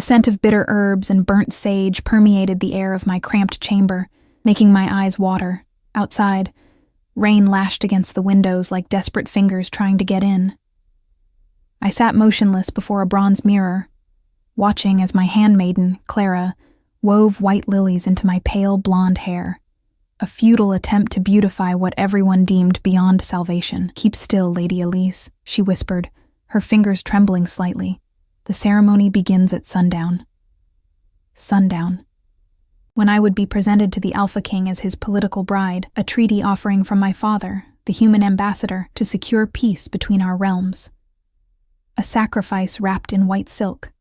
The scent of bitter herbs and burnt sage permeated the air of my cramped chamber, making my eyes water. Outside, rain lashed against the windows like desperate fingers trying to get in. I sat motionless before a bronze mirror, watching as my handmaiden, Clara, wove white lilies into my pale blonde hair, a futile attempt to beautify what everyone deemed beyond salvation. "Keep still, Lady Elise," she whispered, her fingers trembling slightly. "The ceremony begins at sundown." Sundown. When I would be presented to the Alpha King as his political bride, a treaty offering from my father, the human ambassador, to secure peace between our realms. A sacrifice wrapped in white silk.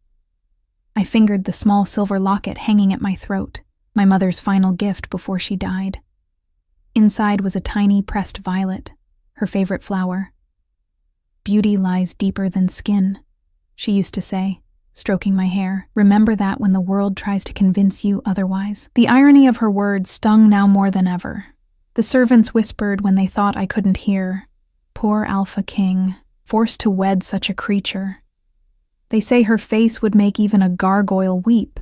I fingered the small silver locket hanging at my throat, my mother's final gift before she died. Inside was a tiny pressed violet, her favorite flower. "Beauty lies deeper than skin," she used to say, stroking my hair. "Remember that when the world tries to convince you otherwise." The irony of her words stung now more than ever. The servants whispered when they thought I couldn't hear. Poor Alpha King, forced to wed such a creature. They say her face would make even a gargoyle weep.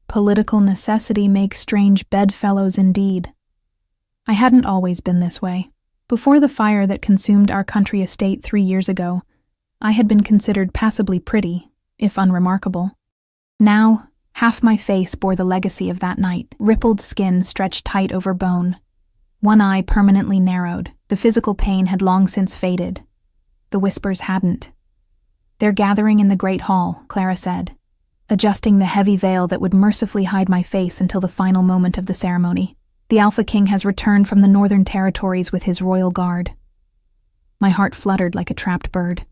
Political necessity makes strange bedfellows indeed. I hadn't always been this way. Before the fire that consumed our country estate 3 years ago, I had been considered passably pretty, if unremarkable. Now, half my face bore the legacy of that night, rippled skin stretched tight over bone. One eye permanently narrowed. The physical pain had long since faded. The whispers hadn't. "They're gathering in the great hall," Clara said, adjusting the heavy veil that would mercifully hide my face until the final moment of the ceremony. "The Alpha King has returned from the northern territories with his royal guard." My heart fluttered like a trapped bird.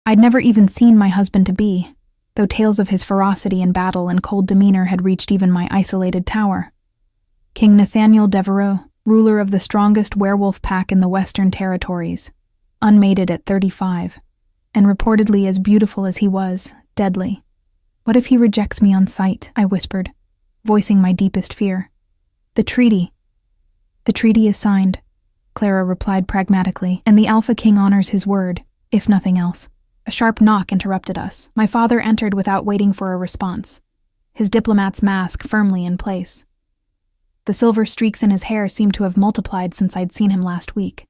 I'd never even seen my husband-to-be, though tales of his ferocity in battle and cold demeanor had reached even my isolated tower. King Nathaniel Devereux, ruler of the strongest werewolf pack in the western territories, unmated at 35, and reportedly as beautiful as he was, deadly. "What if he rejects me on sight?" I whispered, voicing my deepest fear. The treaty is signed," Clara replied pragmatically, "and the Alpha King honors his word, if nothing else." A sharp knock interrupted us. My father entered without waiting for a response, his diplomat's mask firmly in place. The silver streaks in his hair seemed to have multiplied since I'd seen him last week.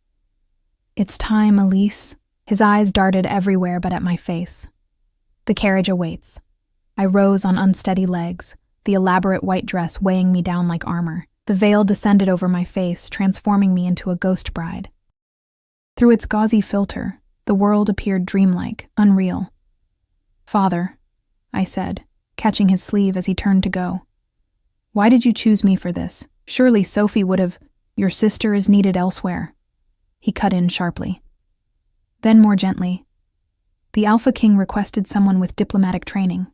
"It's time, Elise." His eyes darted everywhere but at my face. "The carriage awaits." I rose on unsteady legs, the elaborate white dress weighing me down like armor. The veil descended over my face, transforming me into a ghost bride. Through its gauzy filter, the world appeared dreamlike, unreal. "Father," I said, catching his sleeve as he turned to go. "Why did you choose me for this? Surely Sophie would have— Your sister is needed elsewhere." He cut in sharply. Then more gently, "The Alpha King requested someone with diplomatic training.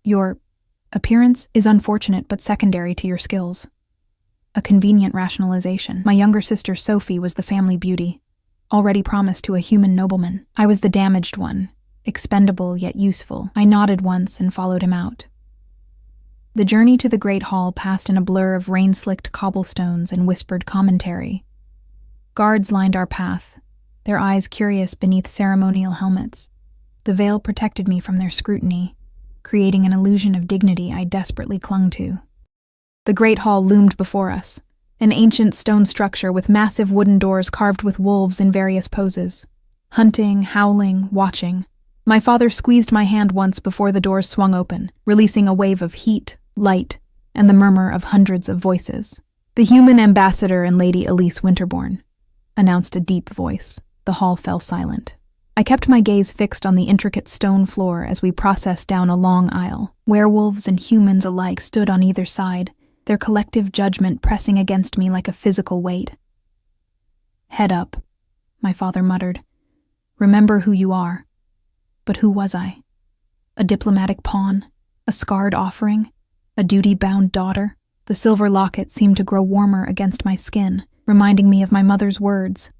Your appearance is unfortunate but secondary to your skills." A convenient rationalization. My younger sister Sophie was the family beauty, already promised to a human nobleman. I was the damaged one, expendable yet useful. I nodded once and followed him out. The journey to the great hall passed in a blur of rain-slicked cobblestones and whispered commentary. Guards lined our path, their eyes curious beneath ceremonial helmets. The veil protected me from their scrutiny, creating an illusion of dignity I desperately clung to. The great hall loomed before us, an ancient stone structure with massive wooden doors carved with wolves in various poses. Hunting, howling, watching. My father squeezed my hand once before the doors swung open, releasing a wave of heat, light, and the murmur of hundreds of voices. "The human ambassador and Lady Elise Winterbourne," announced a deep voice. The hall fell silent. I kept my gaze fixed on the intricate stone floor as we processed down a long aisle. Werewolves and humans alike stood on either side, their collective judgment pressing against me like a physical weight. "Head up," my father muttered. "Remember who you are." But who was I? A diplomatic pawn? A scarred offering? A duty-bound daughter? The silver locket seemed to grow warmer against my skin, reminding me of my mother's words.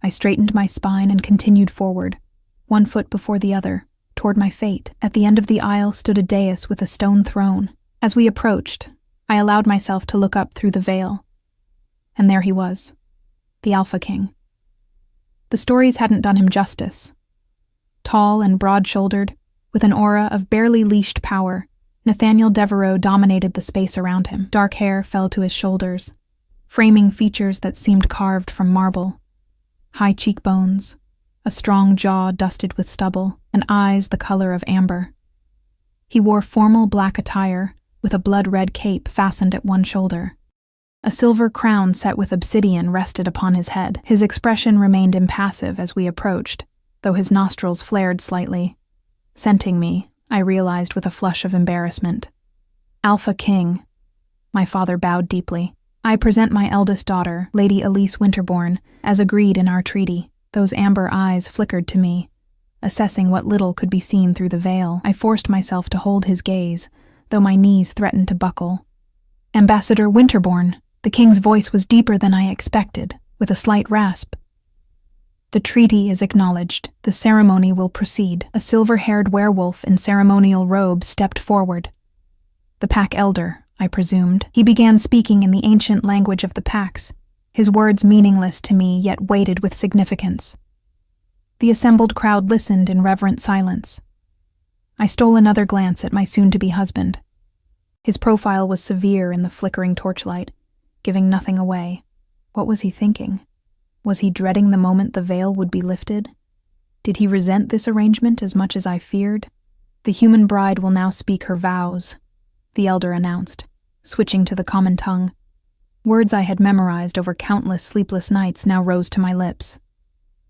I straightened my spine and continued forward, one foot before the other, toward my fate. At the end of the aisle stood a dais with a stone throne. As we approached, I allowed myself to look up through the veil. And there he was, the Alpha King. The stories hadn't done him justice. Tall and broad-shouldered, With an aura of barely leashed power, Nathaniel Devereaux dominated the space around him. Dark hair fell to his shoulders, framing features that seemed carved from marble. High cheekbones, a strong jaw dusted with stubble, and eyes the color of amber. He wore formal black attire, with a blood-red cape fastened at one shoulder. A silver crown set with obsidian rested upon his head. His expression remained impassive as we approached, though his nostrils flared slightly. Scenting me, I realized with a flush of embarrassment. Alpha King. My father bowed deeply. I present my eldest daughter, Lady Elise Winterbourne, as agreed in our treaty. Those amber eyes flickered to me. Assessing what little could be seen through the veil, I forced myself to hold his gaze, though my knees threatened to buckle. Ambassador Winterbourne. The king's voice was deeper than I expected, with a slight rasp. The treaty is acknowledged. The ceremony will proceed. A silver-haired werewolf in ceremonial robes stepped forward. The pack elder, I presumed. He began speaking in the ancient language of the packs, his words meaningless to me yet weighted with significance. The assembled crowd listened in reverent silence. I stole another glance at my soon-to-be husband. His profile was severe in the flickering torchlight, giving nothing away. What was he thinking? Was he dreading the moment the veil would be lifted? Did he resent this arrangement as much as I feared? The human bride will now speak her vows, the elder announced, switching to the common tongue. Words I had memorized over countless sleepless nights now rose to my lips.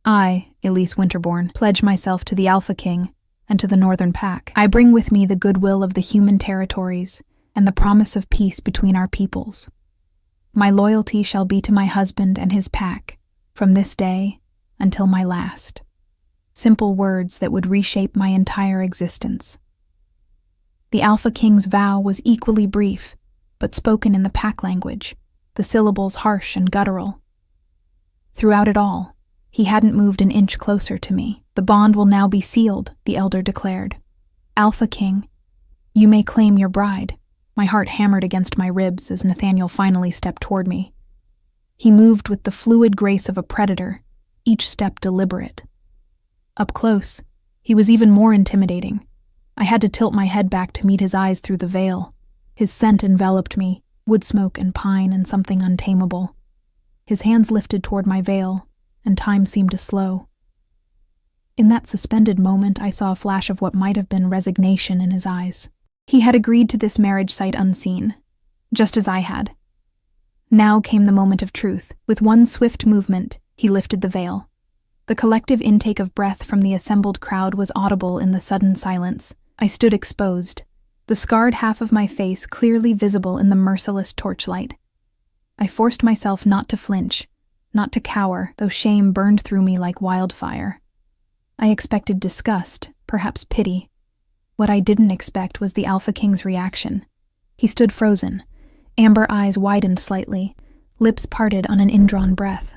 I, Elise Winterbourne, pledge myself to the Alpha King and to the Northern Pack. I bring with me the goodwill of the human territories and the promise of peace between our peoples. My loyalty shall be to my husband and his pack, from this day until my last. Simple words that would reshape my entire existence. The Alpha King's vow was equally brief, but spoken in the pack language, the syllables harsh and guttural. Throughout it all, he hadn't moved an inch closer to me. The bond will now be sealed, the elder declared. Alpha King, you may claim your bride. My heart hammered against my ribs as Nathaniel finally stepped toward me. He moved with the fluid grace of a predator, each step deliberate. Up close, he was even more intimidating. I had to tilt my head back to meet his eyes through the veil. His scent enveloped me, wood smoke and pine and something untamable. His hands lifted toward my veil, and time seemed to slow. In that suspended moment, I saw a flash of what might have been resignation in his eyes. He had agreed to this marriage sight unseen, just as I had. Now came the moment of truth. With one swift movement, he lifted the veil. The collective intake of breath from the assembled crowd was audible in the sudden silence. I stood exposed, the scarred half of my face clearly visible in the merciless torchlight. I forced myself not to flinch, not to cower, though shame burned through me like wildfire. I expected disgust, perhaps pity. What I didn't expect was the Alpha King's reaction. He stood frozen, amber eyes widened slightly, lips parted on an indrawn breath.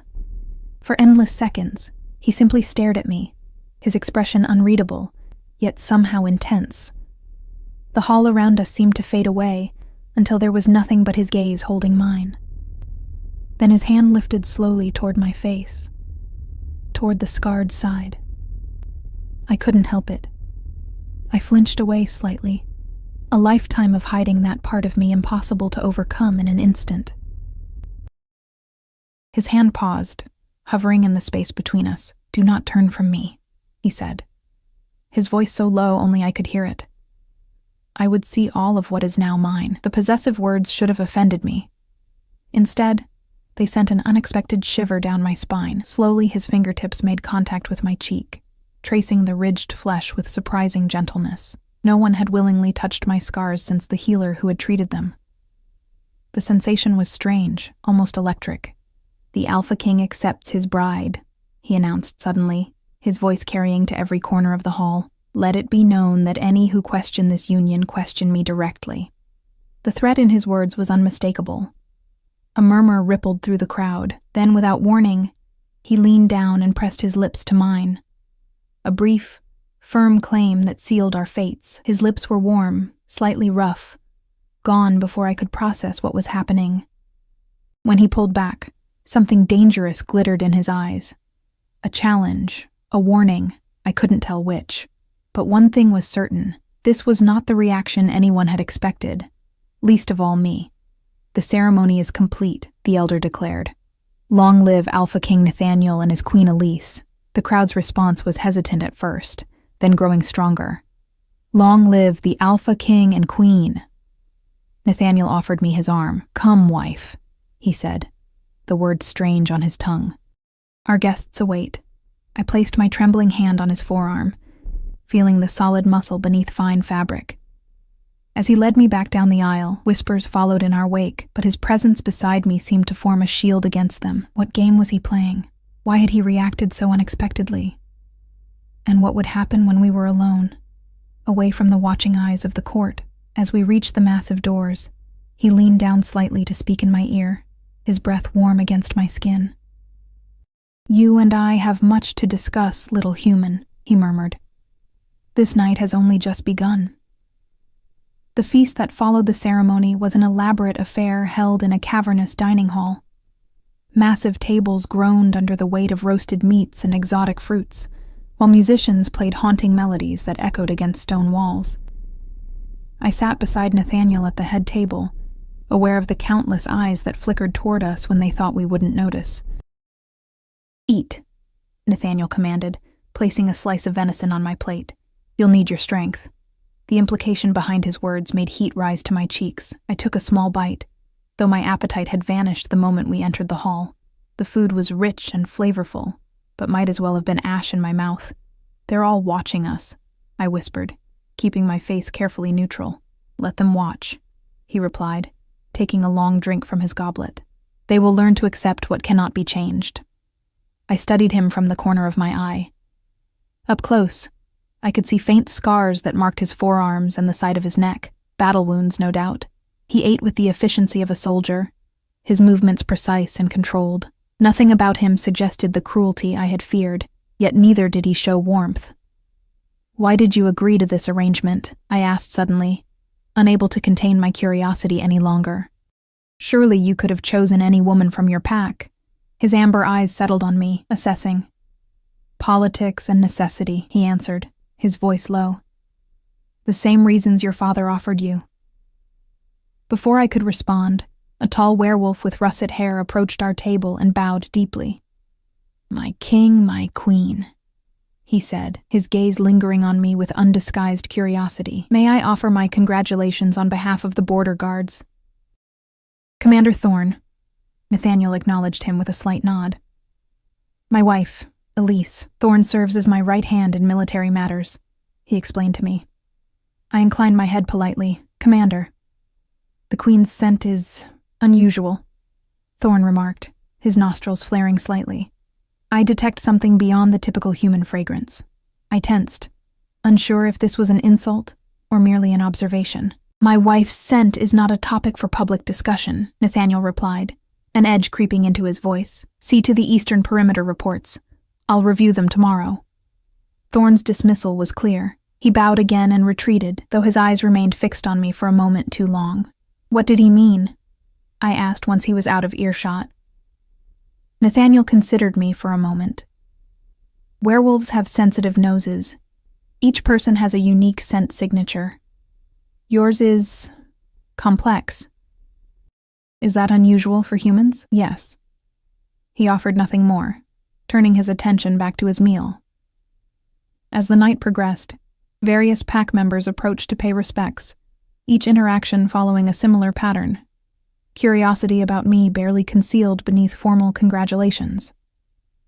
For endless seconds, he simply stared at me, his expression unreadable, yet somehow intense. The hall around us seemed to fade away, until there was nothing but his gaze holding mine. Then his hand lifted slowly toward my face, toward the scarred side. I couldn't help it. I flinched away slightly, a lifetime of hiding that part of me impossible to overcome in an instant. His hand paused, hovering in the space between us. "Do not turn from me," he said, his voice so low only I could hear it. I would see all of what is now mine. The possessive words should have offended me. Instead, they sent an unexpected shiver down my spine. Slowly, his fingertips made contact with my cheek, tracing the ridged flesh with surprising gentleness. No one had willingly touched my scars since the healer who had treated them. The sensation was strange, almost electric. "The Alpha King accepts his bride," he announced suddenly, his voice carrying to every corner of the hall. "Let it be known that any who question this union question me directly." The threat in his words was unmistakable. A murmur rippled through the crowd. Then, without warning, he leaned down and pressed his lips to mine. A brief, firm claim that sealed our fates. His lips were warm, slightly rough, gone before I could process what was happening. When he pulled back, something dangerous glittered in his eyes. A challenge, a warning, I couldn't tell which. But one thing was certain. This was not the reaction anyone had expected, least of all me. "The ceremony is complete," the elder declared. "Long live Alpha King Nathaniel and his Queen Elise." The crowd's response was hesitant at first, then growing stronger. "Long live the Alpha King and Queen." Nathaniel offered me his arm. "Come, wife," he said, the word strange on his tongue. "Our guests await." I placed my trembling hand on his forearm, feeling the solid muscle beneath fine fabric. As he led me back down the aisle, whispers followed in our wake, but his presence beside me seemed to form a shield against them. What game was he playing? Why had he reacted so unexpectedly? And what would happen when we were alone, away from the watching eyes of the court? As we reached the massive doors, he leaned down slightly to speak in my ear, his breath warm against my skin. "You and I have much to discuss, little human," he murmured. "This night has only just begun." The feast that followed the ceremony was an elaborate affair held in a cavernous dining hall. Massive tables groaned under the weight of roasted meats and exotic fruits, while musicians played haunting melodies that echoed against stone walls. I sat beside Nathaniel at the head table, aware of the countless eyes that flickered toward us when they thought we wouldn't notice. "Eat," Nathaniel commanded, placing a slice of venison on my plate. "You'll need your strength." The implication behind his words made heat rise to my cheeks. I took a small bite, though my appetite had vanished the moment we entered the hall. The food was rich and flavorful, but might as well have been ash in my mouth. "They're all watching us," I whispered, keeping my face carefully neutral. "Let them watch," he replied, taking a long drink from his goblet. "They will learn to accept what cannot be changed." I studied him from the corner of my eye. Up close, I could see faint scars that marked his forearms and the side of his neck, battle wounds, no doubt. He ate with the efficiency of a soldier, his movements precise and controlled. Nothing about him suggested the cruelty I had feared, yet neither did he show warmth. "Why did you agree to this arrangement?" I asked suddenly, unable to contain my curiosity any longer. "Surely you could have chosen any woman from your pack." His amber eyes settled on me, assessing. "Politics and necessity," he answered, his voice low. "The same reasons your father offered you." Before I could respond, a tall werewolf with russet hair approached our table and bowed deeply. "My king, my queen," he said, his gaze lingering on me with undisguised curiosity. "May I offer my congratulations on behalf of the border guards?" "Commander Thorne," Nathaniel acknowledged him with a slight nod. "My wife, Elise. Thorne serves as my right hand in military matters," he explained to me. I inclined my head politely. "Commander." "The Queen's scent is unusual," Thorne remarked, his nostrils flaring slightly. "I detect something beyond the typical human fragrance." I tensed, unsure if this was an insult or merely an observation. "My wife's scent is not a topic for public discussion," Nathaniel replied, an edge creeping into his voice. "See to the Eastern Perimeter reports. I'll review them tomorrow." Thorne's dismissal was clear. He bowed again and retreated, though his eyes remained fixed on me for a moment too long. "What did he mean?" I asked once he was out of earshot. Nathaniel considered me for a moment. "Werewolves have sensitive noses. Each person has a unique scent signature. Yours is complex." "Is that unusual for humans?" "Yes." He offered nothing more, turning his attention back to his meal. As the night progressed, various pack members approached to pay respects, each interaction following a similar pattern. Curiosity about me barely concealed beneath formal congratulations.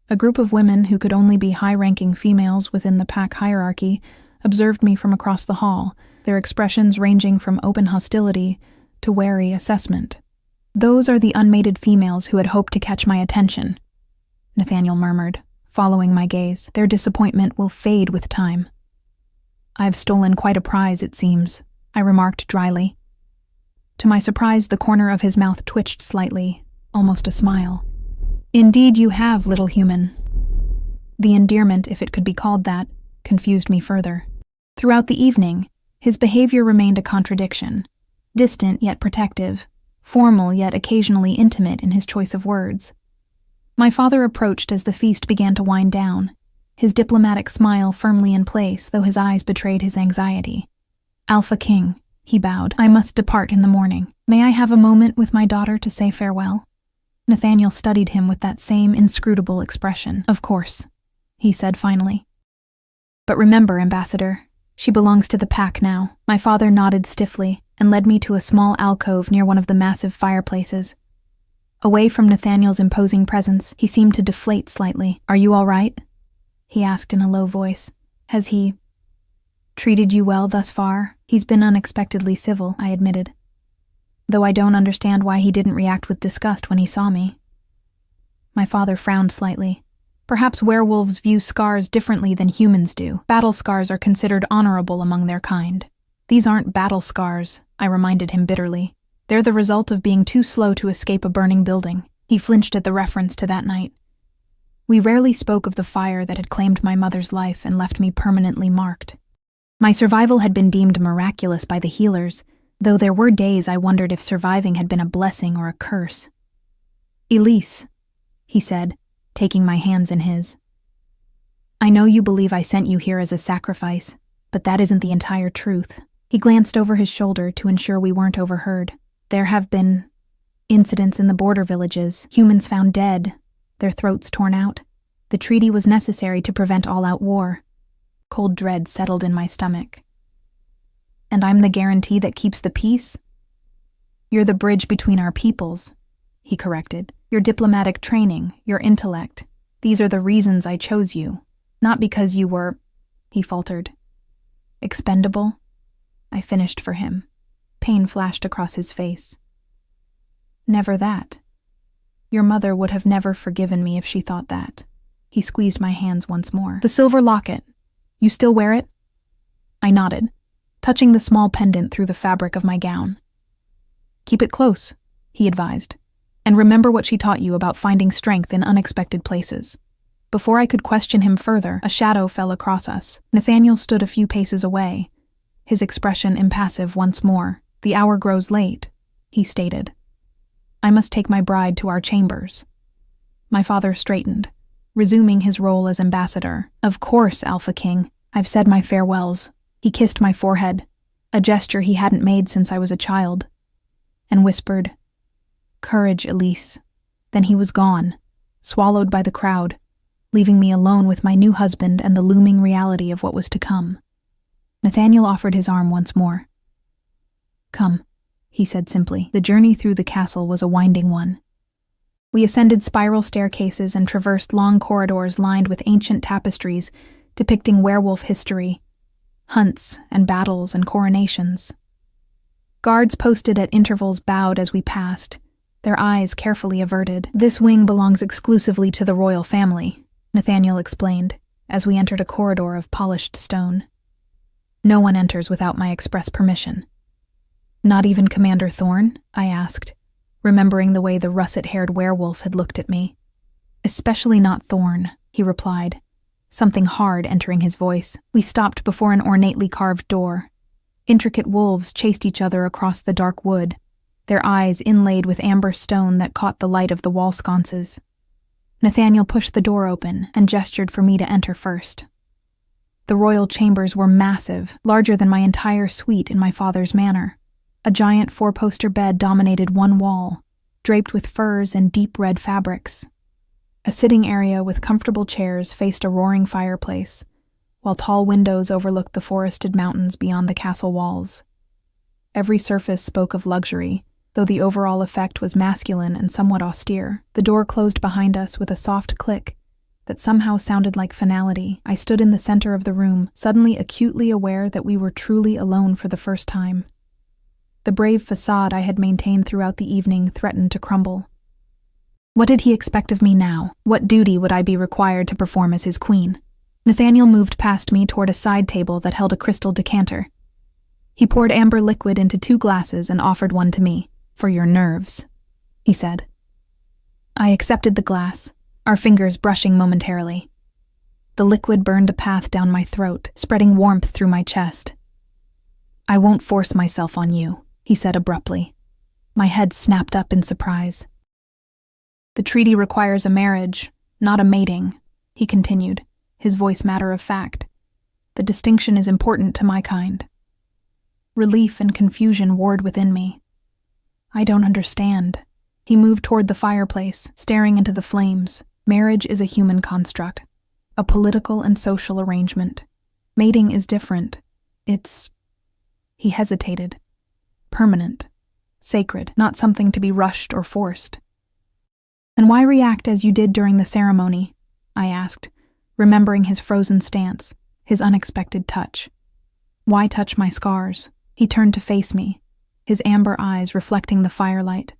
A group of women who could only be high-ranking females within the pack hierarchy observed me from across the hall, their expressions ranging from open hostility to wary assessment. "Those are the unmated females who had hoped to catch my attention," Nathaniel murmured, following my gaze. "Their disappointment will fade with time." "I've stolen quite a prize, it seems," I remarked dryly. To my surprise, the corner of his mouth twitched slightly, almost a smile. "Indeed you have, little human." The endearment, if it could be called that, confused me further. Throughout the evening, his behavior remained a contradiction, distant yet protective, formal yet occasionally intimate in his choice of words. My father approached as the feast began to wind down, his diplomatic smile firmly in place, though his eyes betrayed his anxiety. "Alpha King," he bowed, "I must depart in the morning. May I have a moment with my daughter to say farewell?" Nathaniel studied him with that same inscrutable expression. "Of course," he said finally. "But remember, Ambassador, she belongs to the pack now." My father nodded stiffly and led me to a small alcove near one of the massive fireplaces. Away from Nathaniel's imposing presence, he seemed to deflate slightly. "Are you all right?" he asked in a low voice. "Has he treated you well thus far?" "He's been unexpectedly civil," I admitted, though I don't understand why he didn't react with disgust when he saw me. My father frowned slightly. "Perhaps werewolves view scars differently than humans do. Battle scars are considered honorable among their kind." "These aren't battle scars," I reminded him bitterly. "They're the result of being too slow to escape a burning building." He flinched at the reference to that night. We rarely spoke of the fire that had claimed my mother's life and left me permanently marked. My survival had been deemed miraculous by the healers, though there were days I wondered if surviving had been a blessing or a curse. "Elise," he said, taking my hands in his. "I know you believe I sent you here as a sacrifice, but that isn't the entire truth." He glanced over his shoulder to ensure we weren't overheard. "There have been incidents in the border villages, humans found dead, their throats torn out. The treaty was necessary to prevent all-out war." Cold dread settled in my stomach. "And I'm the guarantee that keeps the peace?" "You're the bridge between our peoples," he corrected. "Your diplomatic training, your intellect, these are the reasons I chose you. Not because you were," he faltered, "expendable." I finished for him. Pain flashed across his face. "Never that. Your mother would have never forgiven me if she thought that." He squeezed my hands once more. "The silver locket. You still wear it?" I nodded, touching the small pendant through the fabric of my gown. "Keep it close," he advised. "And remember what she taught you about finding strength in unexpected places." Before I could question him further, a shadow fell across us. Nathaniel stood a few paces away, his expression impassive once more. "The hour grows late," he stated. "I must take my bride to our chambers." My father straightened, resuming his role as ambassador. "Of course, Alpha King. I've said my farewells." He kissed my forehead, a gesture he hadn't made since I was a child, and whispered, "Courage, Elise." Then he was gone, swallowed by the crowd, leaving me alone with my new husband and the looming reality of what was to come. Nathaniel offered his arm once more. "Come," he said simply. The journey through the castle was a winding one. We ascended spiral staircases and traversed long corridors lined with ancient tapestries depicting werewolf history, hunts and battles and coronations. Guards posted at intervals bowed as we passed, their eyes carefully averted. "This wing belongs exclusively to the royal family," Nathaniel explained, as we entered a corridor of polished stone. "No one enters without my express permission." "Not even Commander Thorne?" I asked, remembering the way the russet-haired werewolf had looked at me. "Especially not Thorne," he replied, something hard entering his voice. We stopped before an ornately carved door. Intricate wolves chased each other across the dark wood, their eyes inlaid with amber stone that caught the light of the wall sconces. Nathaniel pushed the door open and gestured for me to enter first. The royal chambers were massive, larger than my entire suite in my father's manor. A giant four-poster bed dominated one wall, draped with furs and deep red fabrics. A sitting area with comfortable chairs faced a roaring fireplace, while tall windows overlooked the forested mountains beyond the castle walls. Every surface spoke of luxury, though the overall effect was masculine and somewhat austere. The door closed behind us with a soft click that somehow sounded like finality. I stood in the center of the room, suddenly acutely aware that we were truly alone for the first time. The brave facade I had maintained throughout the evening threatened to crumble. What did he expect of me now? What duty would I be required to perform as his queen? Nathaniel moved past me toward a side table that held a crystal decanter. He poured amber liquid into 2 glasses and offered one to me. "For your nerves," he said. I accepted the glass, our fingers brushing momentarily. The liquid burned a path down my throat, spreading warmth through my chest. "I won't force myself on you," he said abruptly. My head snapped up in surprise. "The treaty requires a marriage, not a mating," he continued, his voice matter of fact. The distinction is important to my kind. Relief and confusion warred within me. I don't understand. He moved toward the fireplace, staring into the flames. Marriage is a human construct, a political and social arrangement. Mating is different. It's... He hesitated. Permanent. Sacred, not something to be rushed or forced. "Then why react as you did during the ceremony?" I asked, remembering his frozen stance, his unexpected touch. "Why touch my scars?" He turned to face me, his amber eyes reflecting the firelight.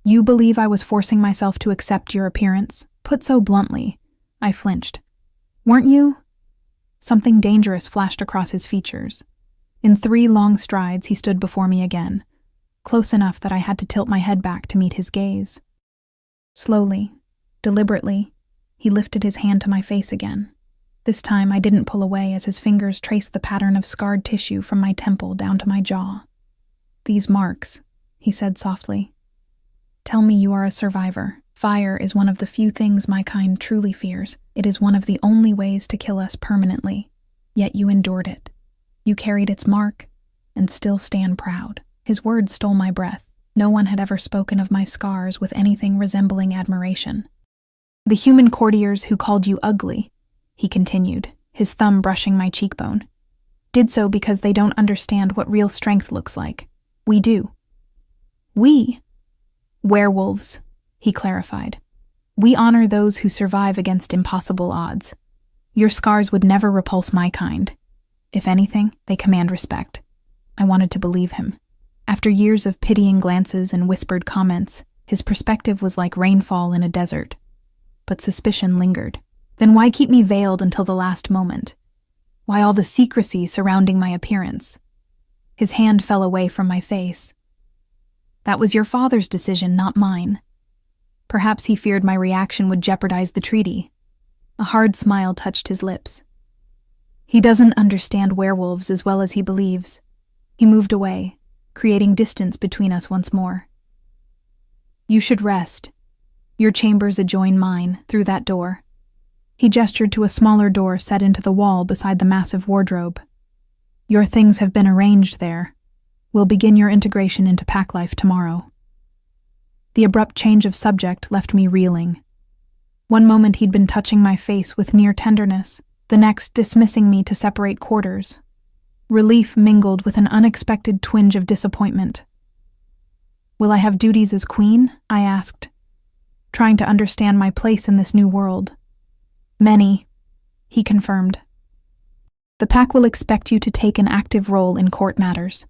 "You believe I was forcing myself to accept your appearance?" Put so bluntly, I flinched. "Weren't you?" Something dangerous flashed across his features. In 3 long strides, he stood before me again, close enough that I had to tilt my head back to meet his gaze. Slowly, deliberately, he lifted his hand to my face again. This time I didn't pull away as his fingers traced the pattern of scarred tissue from my temple down to my jaw. "These marks," he said softly, "tell me you are a survivor. Fire is one of the few things my kind truly fears. It is one of the only ways to kill us permanently. Yet you endured it. You carried its mark, and still stand proud." His words stole my breath. No one had ever spoken of my scars with anything resembling admiration. "The human courtiers who called you ugly," he continued, his thumb brushing my cheekbone, "did so because they don't understand what real strength looks like. We do." "We?" "Werewolves," he clarified. "We honor those who survive against impossible odds. Your scars would never repulse my kind. If anything, they command respect." I wanted to believe him. After years of pitying glances and whispered comments, his perspective was like rainfall in a desert. But suspicion lingered. Then why keep me veiled until the last moment? Why all the secrecy surrounding my appearance? His hand fell away from my face. "That was your father's decision, not mine." Perhaps he feared my reaction would jeopardize the treaty. A hard smile touched his lips. "He doesn't understand werewolves as well as he believes." He moved away, creating distance between us once more. "You should rest. Your chambers adjoin mine, through that door." He gestured to a smaller door set into the wall beside the massive wardrobe. "Your things have been arranged there. We'll begin your integration into pack life tomorrow." The abrupt change of subject left me reeling. One moment he'd been touching my face with near tenderness, the next dismissing me to separate quarters. Relief mingled with an unexpected twinge of disappointment. "Will I have duties as queen?" I asked, trying to understand my place in this new world. "Many," he confirmed. "The pack will expect you to take an active role in court matters.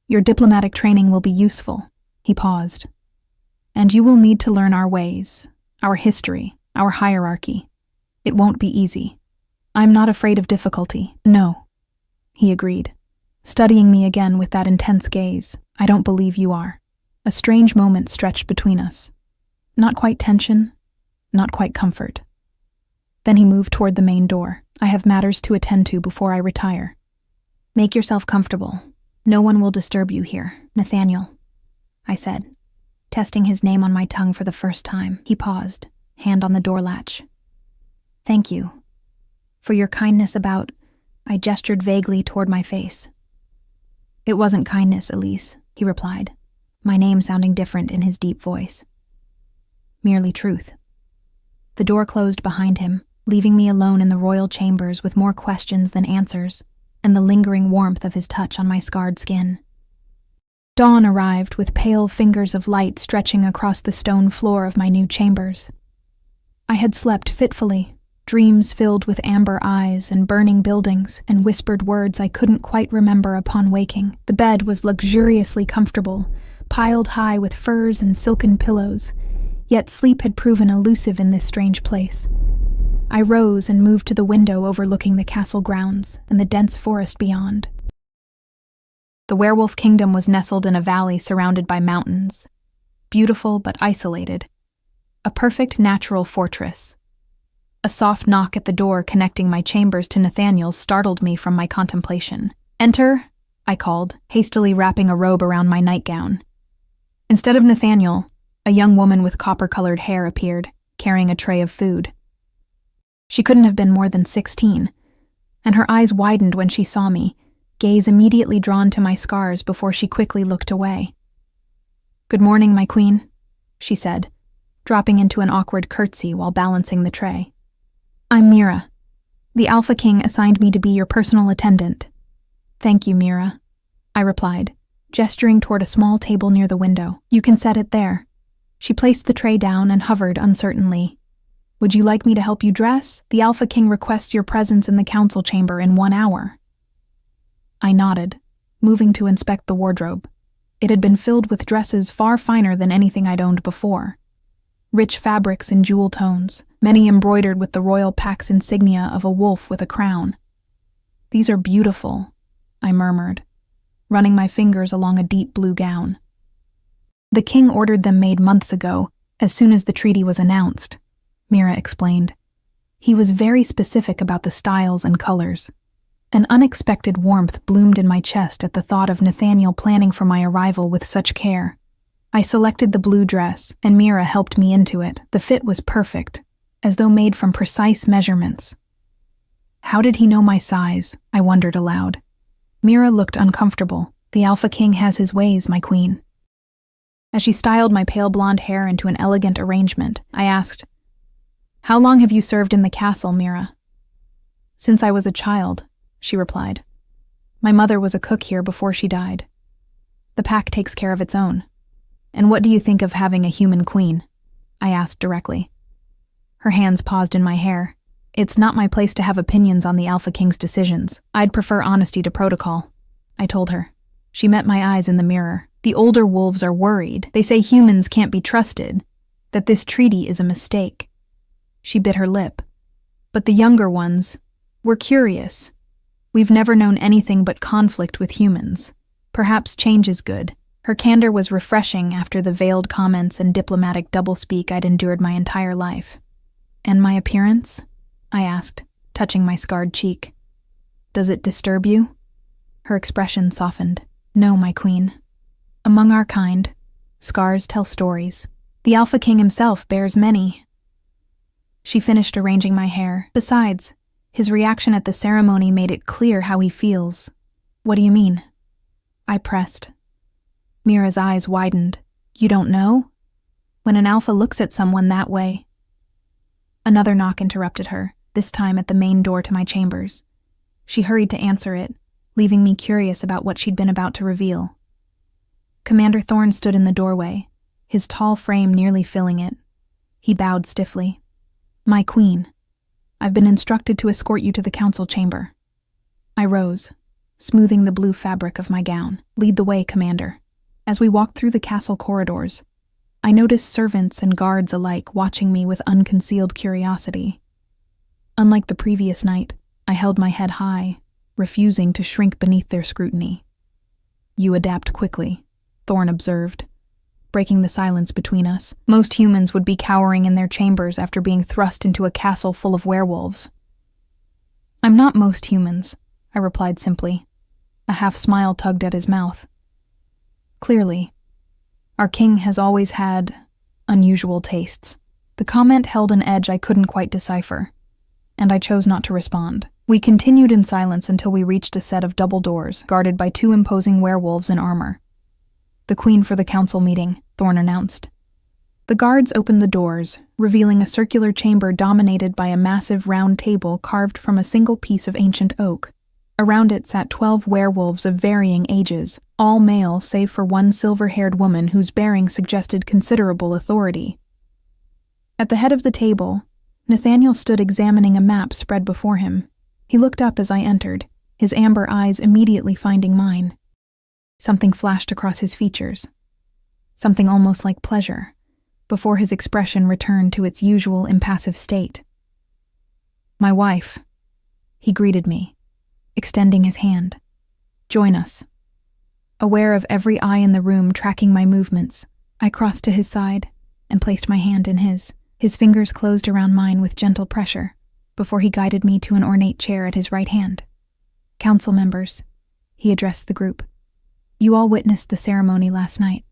Your diplomatic training will be useful." He paused. "And you will need to learn our ways, our history, our hierarchy. It won't be easy. I'm not afraid of difficulty, no." He agreed, studying me again with that intense gaze. "I don't believe you are." A strange moment stretched between us. Not quite tension, not quite comfort. Then he moved toward the main door. "I have matters to attend to before I retire." "Make yourself comfortable. No one will disturb you here, Nathaniel," I said, testing his name on my tongue for the first time. He paused, hand on the door latch. "Thank you. For your kindness about..." I gestured vaguely toward my face. "It wasn't kindness, Elise," he replied, my name sounding different in his deep voice. "Merely truth." The door closed behind him, leaving me alone in the royal chambers with more questions than answers, and the lingering warmth of his touch on my scarred skin. Dawn arrived with pale fingers of light stretching across the stone floor of my new chambers. I had slept fitfully, dreams filled with amber eyes and burning buildings and whispered words I couldn't quite remember upon waking. The bed was luxuriously comfortable, piled high with furs and silken pillows, yet sleep had proven elusive in this strange place. I rose and moved to the window overlooking the castle grounds and the dense forest beyond. The werewolf kingdom was nestled in a valley surrounded by mountains, beautiful but isolated, a perfect natural fortress. A soft knock at the door connecting my chambers to Nathaniel's startled me from my contemplation. "Enter," I called, hastily wrapping a robe around my nightgown. Instead of Nathaniel, a young woman with copper-colored hair appeared, carrying a tray of food. She couldn't have been more than 16, and her eyes widened when she saw me, gaze immediately drawn to my scars before she quickly looked away. "Good morning, my queen," she said, dropping into an awkward curtsy while balancing the tray. "I'm Mira. The Alpha King assigned me to be your personal attendant." "Thank you, Mira," I replied, gesturing toward a small table near the window. "You can set it there." She placed the tray down and hovered uncertainly. "Would you like me to help you dress? The Alpha King requests your presence in the council chamber in 1 hour." I nodded, moving to inspect the wardrobe. It had been filled with dresses far finer than anything I'd owned before. Rich fabrics in jewel tones, many embroidered with the royal pax insignia of a wolf with a crown. "These are beautiful," I murmured, running my fingers along a deep blue gown. "The king ordered them made months ago, as soon as the treaty was announced," Mira explained. "He was very specific about the styles and colors." An unexpected warmth bloomed in my chest at the thought of Nathaniel planning for my arrival with such care. I selected the blue dress, and Mira helped me into it. The fit was perfect, as though made from precise measurements. How did he know my size? I wondered aloud. Mira looked uncomfortable. "The Alpha King has his ways, my queen." As she styled my pale blonde hair into an elegant arrangement, I asked, "How long have you served in the castle, Mira?" "Since I was a child," she replied. "My mother was a cook here before she died. The pack takes care of its own." "And what do you think of having a human queen?" I asked directly. Her hands paused in my hair. "It's not my place to have opinions on the Alpha King's decisions. I'd prefer honesty to protocol," I told her. She met my eyes in the mirror. "The older wolves are worried. They say humans can't be trusted, that this treaty is a mistake." She bit her lip. "But the younger ones, we're curious. We've never known anything but conflict with humans. Perhaps change is good." Her candor was refreshing after the veiled comments and diplomatic doublespeak I'd endured my entire life. "And my appearance?" I asked, touching my scarred cheek. "Does it disturb you?" Her expression softened. "No, my queen. Among our kind, scars tell stories. The Alpha King himself bears many." She finished arranging my hair. "Besides, his reaction at the ceremony made it clear how he feels." "What do you mean?" I pressed. Mira's eyes widened. "You don't know? When an alpha looks at someone that way..." Another knock interrupted her, this time at the main door to my chambers. She hurried to answer it, leaving me curious about what she'd been about to reveal. Commander Thorne stood in the doorway, his tall frame nearly filling it. He bowed stiffly. "My queen, I've been instructed to escort you to the council chamber." I rose, smoothing the blue fabric of my gown. "Lead the way, Commander." As we walked through the castle corridors, I noticed servants and guards alike watching me with unconcealed curiosity. Unlike the previous night, I held my head high, refusing to shrink beneath their scrutiny. "You adapt quickly," Thorne observed, breaking the silence between us. "Most humans would be cowering in their chambers after being thrust into a castle full of werewolves." "I'm not most humans," I replied simply. A half smile tugged at his mouth. "Clearly, our king has always had unusual tastes." The comment held an edge I couldn't quite decipher, and I chose not to respond. We continued in silence until we reached a set of double doors, guarded by 2 imposing werewolves in armor. "The queen for the council meeting," Thorne announced. The guards opened the doors, revealing a circular chamber dominated by a massive round table carved from a single piece of ancient oak. Around it sat 12 werewolves of varying ages, all male save for one silver-haired woman whose bearing suggested considerable authority. At the head of the table, Nathaniel stood examining a map spread before him. He looked up as I entered, his amber eyes immediately finding mine. Something flashed across his features, something almost like pleasure, before his expression returned to its usual impassive state. "My wife," he greeted me, extending his hand. "Join us." Aware of every eye in the room tracking my movements, I crossed to his side and placed my hand in his. His fingers closed around mine with gentle pressure, before he guided me to an ornate chair at his right hand. "Council members," he addressed the group. "You all witnessed the ceremony last night.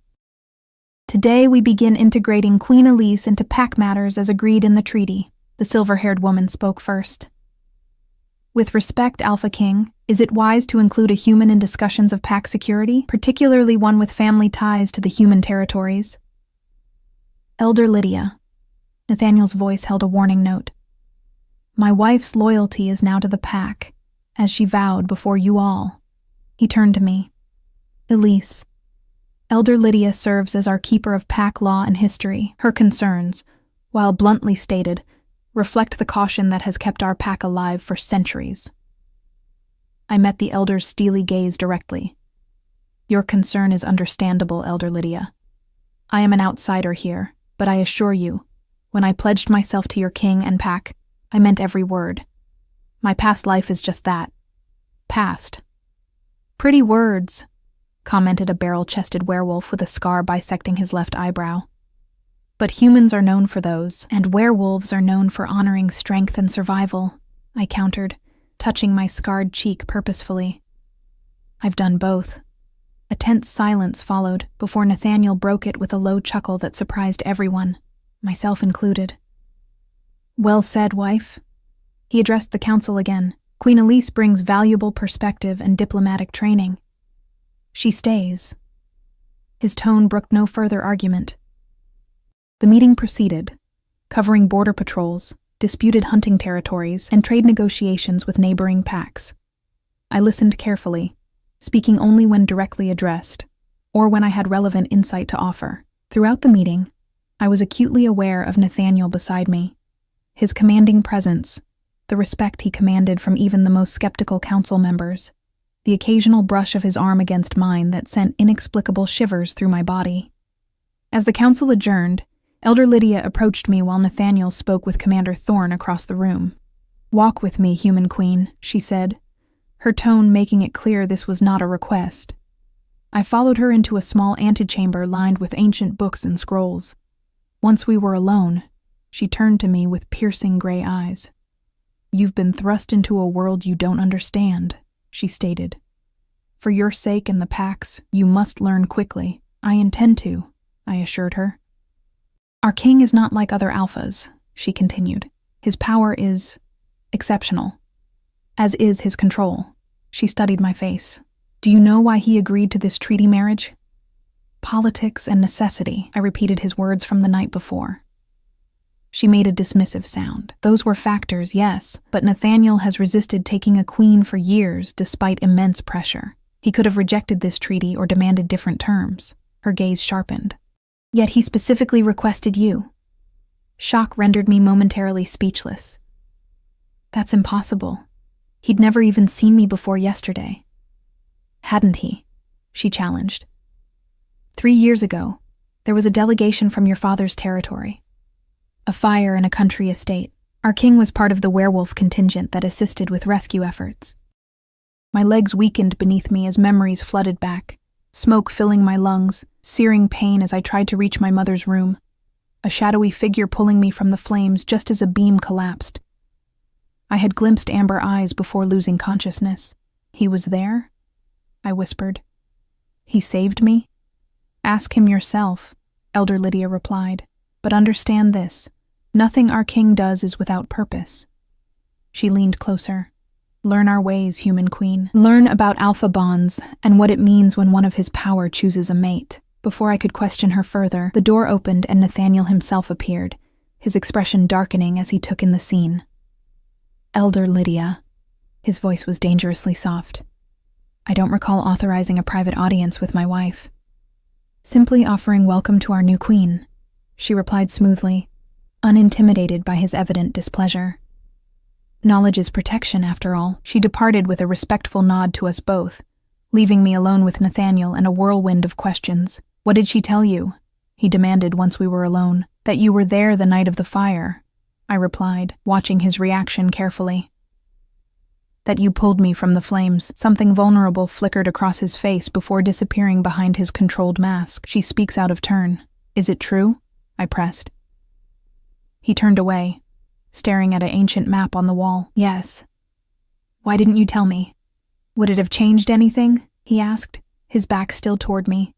Today we begin integrating Queen Elise into pack matters as agreed in the treaty." The silver-haired woman spoke first. With respect, Alpha King, is it wise to include a human in discussions of pack security, particularly one with family ties to the human territories? Elder Lydia. Nathaniel's voice held a warning note. My wife's loyalty is now to the pack, as she vowed before you all. He turned to me. Elise. Elder Lydia serves as our keeper of pack law and history. Her concerns, while bluntly stated, reflect the caution that has kept our pack alive for centuries. I met the elder's steely gaze directly. Your concern is understandable, Elder Lydia. I am an outsider here, but I assure you, when I pledged myself to your king and pack, I meant every word. My past life is just that. Past. Pretty words, commented a barrel-chested werewolf with a scar bisecting his left eyebrow. But humans are known for those, and werewolves are known for honoring strength and survival, I countered, touching my scarred cheek purposefully. I've done both. A tense silence followed before Nathaniel broke it with a low chuckle that surprised everyone, myself included. Well said, wife. He addressed the council again. Queen Elise brings valuable perspective and diplomatic training. She stays. His tone brooked no further argument. The meeting proceeded, covering border patrols, disputed hunting territories, and trade negotiations with neighboring packs. I listened carefully, speaking only when directly addressed, or when I had relevant insight to offer. Throughout the meeting, I was acutely aware of Nathaniel beside me. His commanding presence, the respect he commanded from even the most skeptical council members, the occasional brush of his arm against mine that sent inexplicable shivers through my body. As the council adjourned, Elder Lydia approached me while Nathaniel spoke with Commander Thorne across the room. Walk with me, human queen, she said, her tone making it clear this was not a request. I followed her into a small antechamber lined with ancient books and scrolls. Once we were alone, she turned to me with piercing gray eyes. You've been thrust into a world you don't understand, she stated. For your sake and the pack's, you must learn quickly. I intend to, I assured her. Our king is not like other alphas, she continued. His power is exceptional, as is his control. She studied my face. Do you know why he agreed to this treaty marriage? Politics and necessity, I repeated his words from the night before. She made a dismissive sound. Those were factors, yes, but Nathaniel has resisted taking a queen for years despite immense pressure. He could have rejected this treaty or demanded different terms. Her gaze sharpened. Yet he specifically requested you. Shock rendered me momentarily speechless. That's impossible. He'd never even seen me before yesterday. Hadn't he? She challenged. 3 years ago, there was a delegation from your father's territory. A fire in a country estate. Our king was part of the werewolf contingent that assisted with rescue efforts. My legs weakened beneath me as memories flooded back, smoke filling my lungs, searing pain as I tried to reach my mother's room, a shadowy figure pulling me from the flames just as a beam collapsed. I had glimpsed amber eyes before losing consciousness. He was there? I whispered. He saved me? Ask him yourself, Elder Lydia replied. But understand this, nothing our king does is without purpose. She leaned closer. Learn our ways, human queen. Learn about alpha bonds and what it means when one of his power chooses a mate. Before I could question her further, the door opened and Nathaniel himself appeared, his expression darkening as he took in the scene. Elder Lydia. His voice was dangerously soft. I don't recall authorizing a private audience with my wife. Simply offering welcome to our new queen, she replied smoothly, unintimidated by his evident displeasure. Knowledge is protection, after all. She departed with a respectful nod to us both, leaving me alone with Nathaniel and a whirlwind of questions. What did she tell you? He demanded once we were alone. That you were there the night of the fire, I replied, watching his reaction carefully. That you pulled me from the flames. Something vulnerable flickered across his face before disappearing behind his controlled mask. She speaks out of turn. Is it true? I pressed. He turned away, staring at an ancient map on the wall. Yes. Why didn't you tell me? Would it have changed anything? He asked, his back still toward me.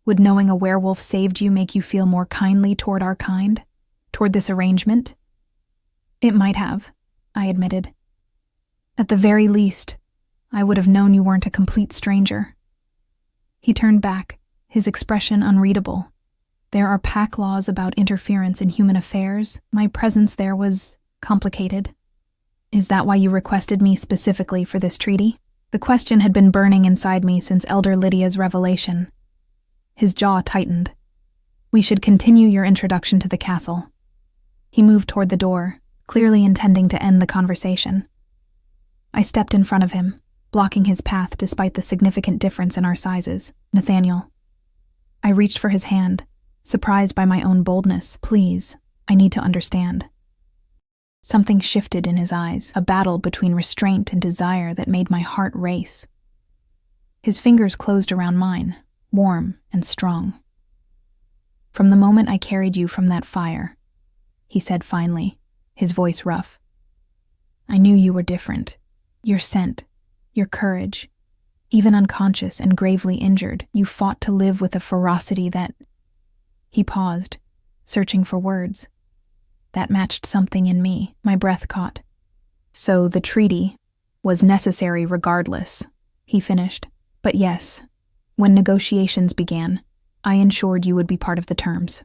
Would knowing a werewolf saved you make you feel more kindly toward our kind? Toward this arrangement? It might have, I admitted. At the very least, I would have known you weren't a complete stranger. He turned back, his expression unreadable. There are pack laws about interference in human affairs. My presence there was complicated. Is that why you requested me specifically for this treaty? The question had been burning inside me since Elder Lydia's revelation. His jaw tightened. We should continue your introduction to the castle. He moved toward the door, clearly intending to end the conversation. I stepped in front of him, blocking his path despite the significant difference in our sizes. Nathaniel. I reached for his hand, surprised by my own boldness. Please, I need to understand. Something shifted in his eyes, a battle between restraint and desire that made my heart race. His fingers closed around mine, warm and strong. From the moment I carried you from that fire, he said finally, his voice rough, I knew you were different. Your scent, your courage, even unconscious and gravely injured, you fought to live with a ferocity that... He paused, searching for words. That matched something in me. My breath caught. So the treaty was necessary regardless, he finished. But yes, when negotiations began, I ensured you would be part of the terms.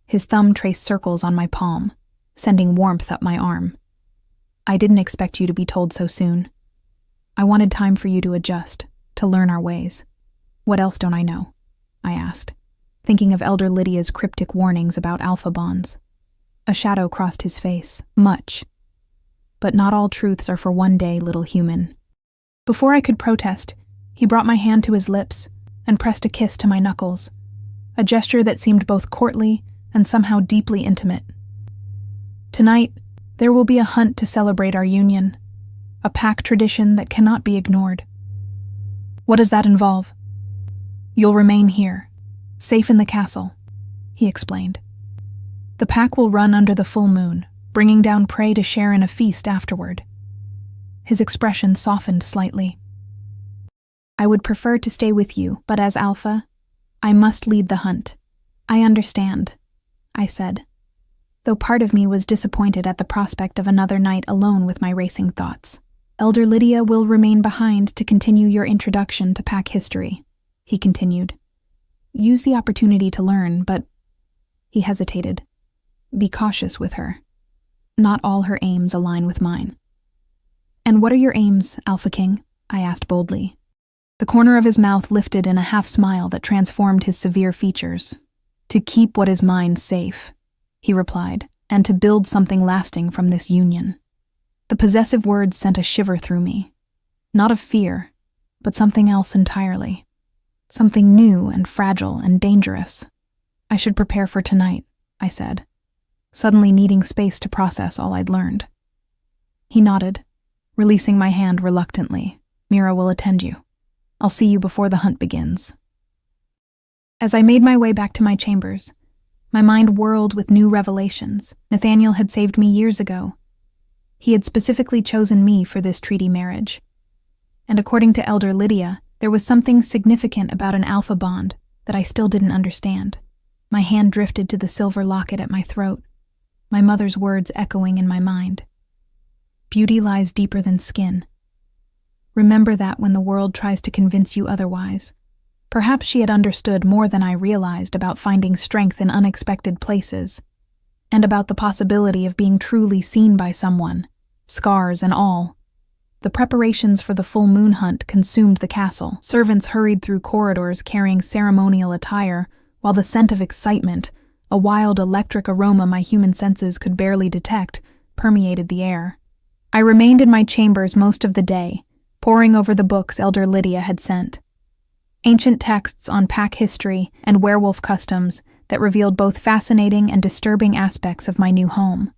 His thumb traced circles on my palm, sending warmth up my arm. I didn't expect you to be told so soon. I wanted time for you to adjust, to learn our ways. What else don't I know? I asked, thinking of Elder Lydia's cryptic warnings about alpha bonds. A shadow crossed his face. Much. But not all truths are for one day, little human. Before I could protest, he brought my hand to his lips and pressed a kiss to my knuckles, a gesture that seemed both courtly and somehow deeply intimate. Tonight, there will be a hunt to celebrate our union, a pack tradition that cannot be ignored. What does that involve? You'll remain here, safe in the castle, he explained. The pack will run under the full moon, bringing down prey to share in a feast afterward. His expression softened slightly. I would prefer to stay with you, but as Alpha, I must lead the hunt. I understand, I said, though part of me was disappointed at the prospect of another night alone with my racing thoughts. Elder Lydia will remain behind to continue your introduction to pack history, he continued. Use the opportunity to learn, but... He hesitated. Be cautious with her. Not all her aims align with mine. And what are your aims, Alpha King? I asked boldly. The corner of his mouth lifted in a half-smile that transformed his severe features. To keep what is mine safe, he replied, and to build something lasting from this union. The possessive words sent a shiver through me. Not of fear, but something else entirely. Something new and fragile and dangerous. I should prepare for tonight, I said, suddenly needing space to process all I'd learned. He nodded, releasing my hand reluctantly. Mira will attend you. I'll see you before the hunt begins. As I made my way back to my chambers, my mind whirled with new revelations. Nathaniel had saved me years ago. He had specifically chosen me for this treaty marriage. And according to Elder Lydia, there was something significant about an alpha bond that I still didn't understand. My hand drifted to the silver locket at my throat, my mother's words echoing in my mind. Beauty lies deeper than skin. Remember that when the world tries to convince you otherwise. Perhaps she had understood more than I realized about finding strength in unexpected places, and about the possibility of being truly seen by someone, scars and all. The preparations for the full moon hunt consumed the castle. Servants hurried through corridors carrying ceremonial attire, while the scent of excitement, a wild electric aroma my human senses could barely detect, permeated the air. I remained in my chambers most of the day, poring over the books Elder Lydia had sent. Ancient texts on pack history and werewolf customs that revealed both fascinating and disturbing aspects of my new home.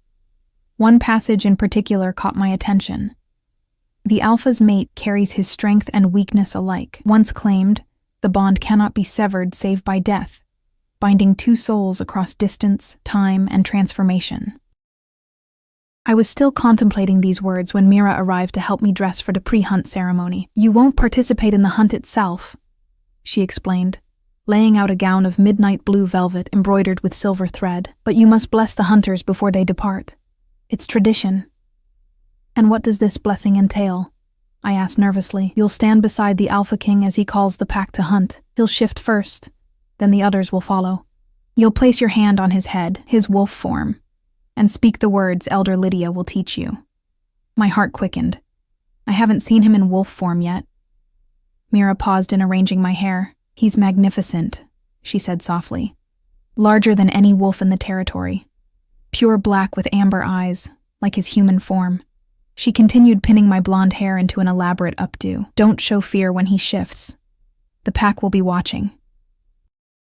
One passage in particular caught my attention. The alpha's mate carries his strength and weakness alike. Once claimed, the bond cannot be severed save by death, binding two souls across distance, time, and transformation. I was still contemplating these words when Mira arrived to help me dress for the pre-hunt ceremony. You won't participate in the hunt itself, she explained, laying out a gown of midnight blue velvet embroidered with silver thread, but you must bless the hunters before they depart. It's tradition. And what does this blessing entail? I asked nervously. You'll stand beside the Alpha King as he calls the pack to hunt. He'll shift first, then the others will follow. You'll place your hand on his head, his wolf form, and speak the words Elder Lydia will teach you. My heart quickened. I haven't seen him in wolf form yet. Mira paused in arranging my hair. He's magnificent, she said softly. Larger than any wolf in the territory. Pure black with amber eyes, like his human form. She continued pinning my blonde hair into an elaborate updo. Don't show fear when he shifts. The pack will be watching.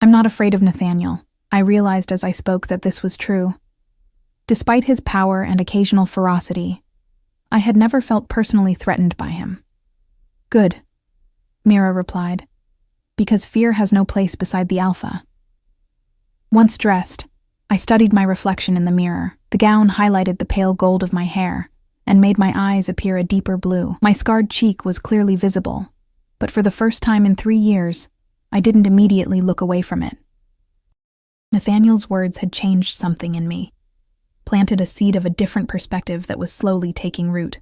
I'm not afraid of Nathaniel. I realized as I spoke that this was true. Despite his power and occasional ferocity, I had never felt personally threatened by him. Good, Mira replied, because fear has no place beside the Alpha. Once dressed, I studied my reflection in the mirror. The gown highlighted the pale gold of my hair and made my eyes appear a deeper blue. My scarred cheek was clearly visible, but for the first time in 3 years, I didn't immediately look away from it. Nathaniel's words had changed something in me, planted a seed of a different perspective that was slowly taking root.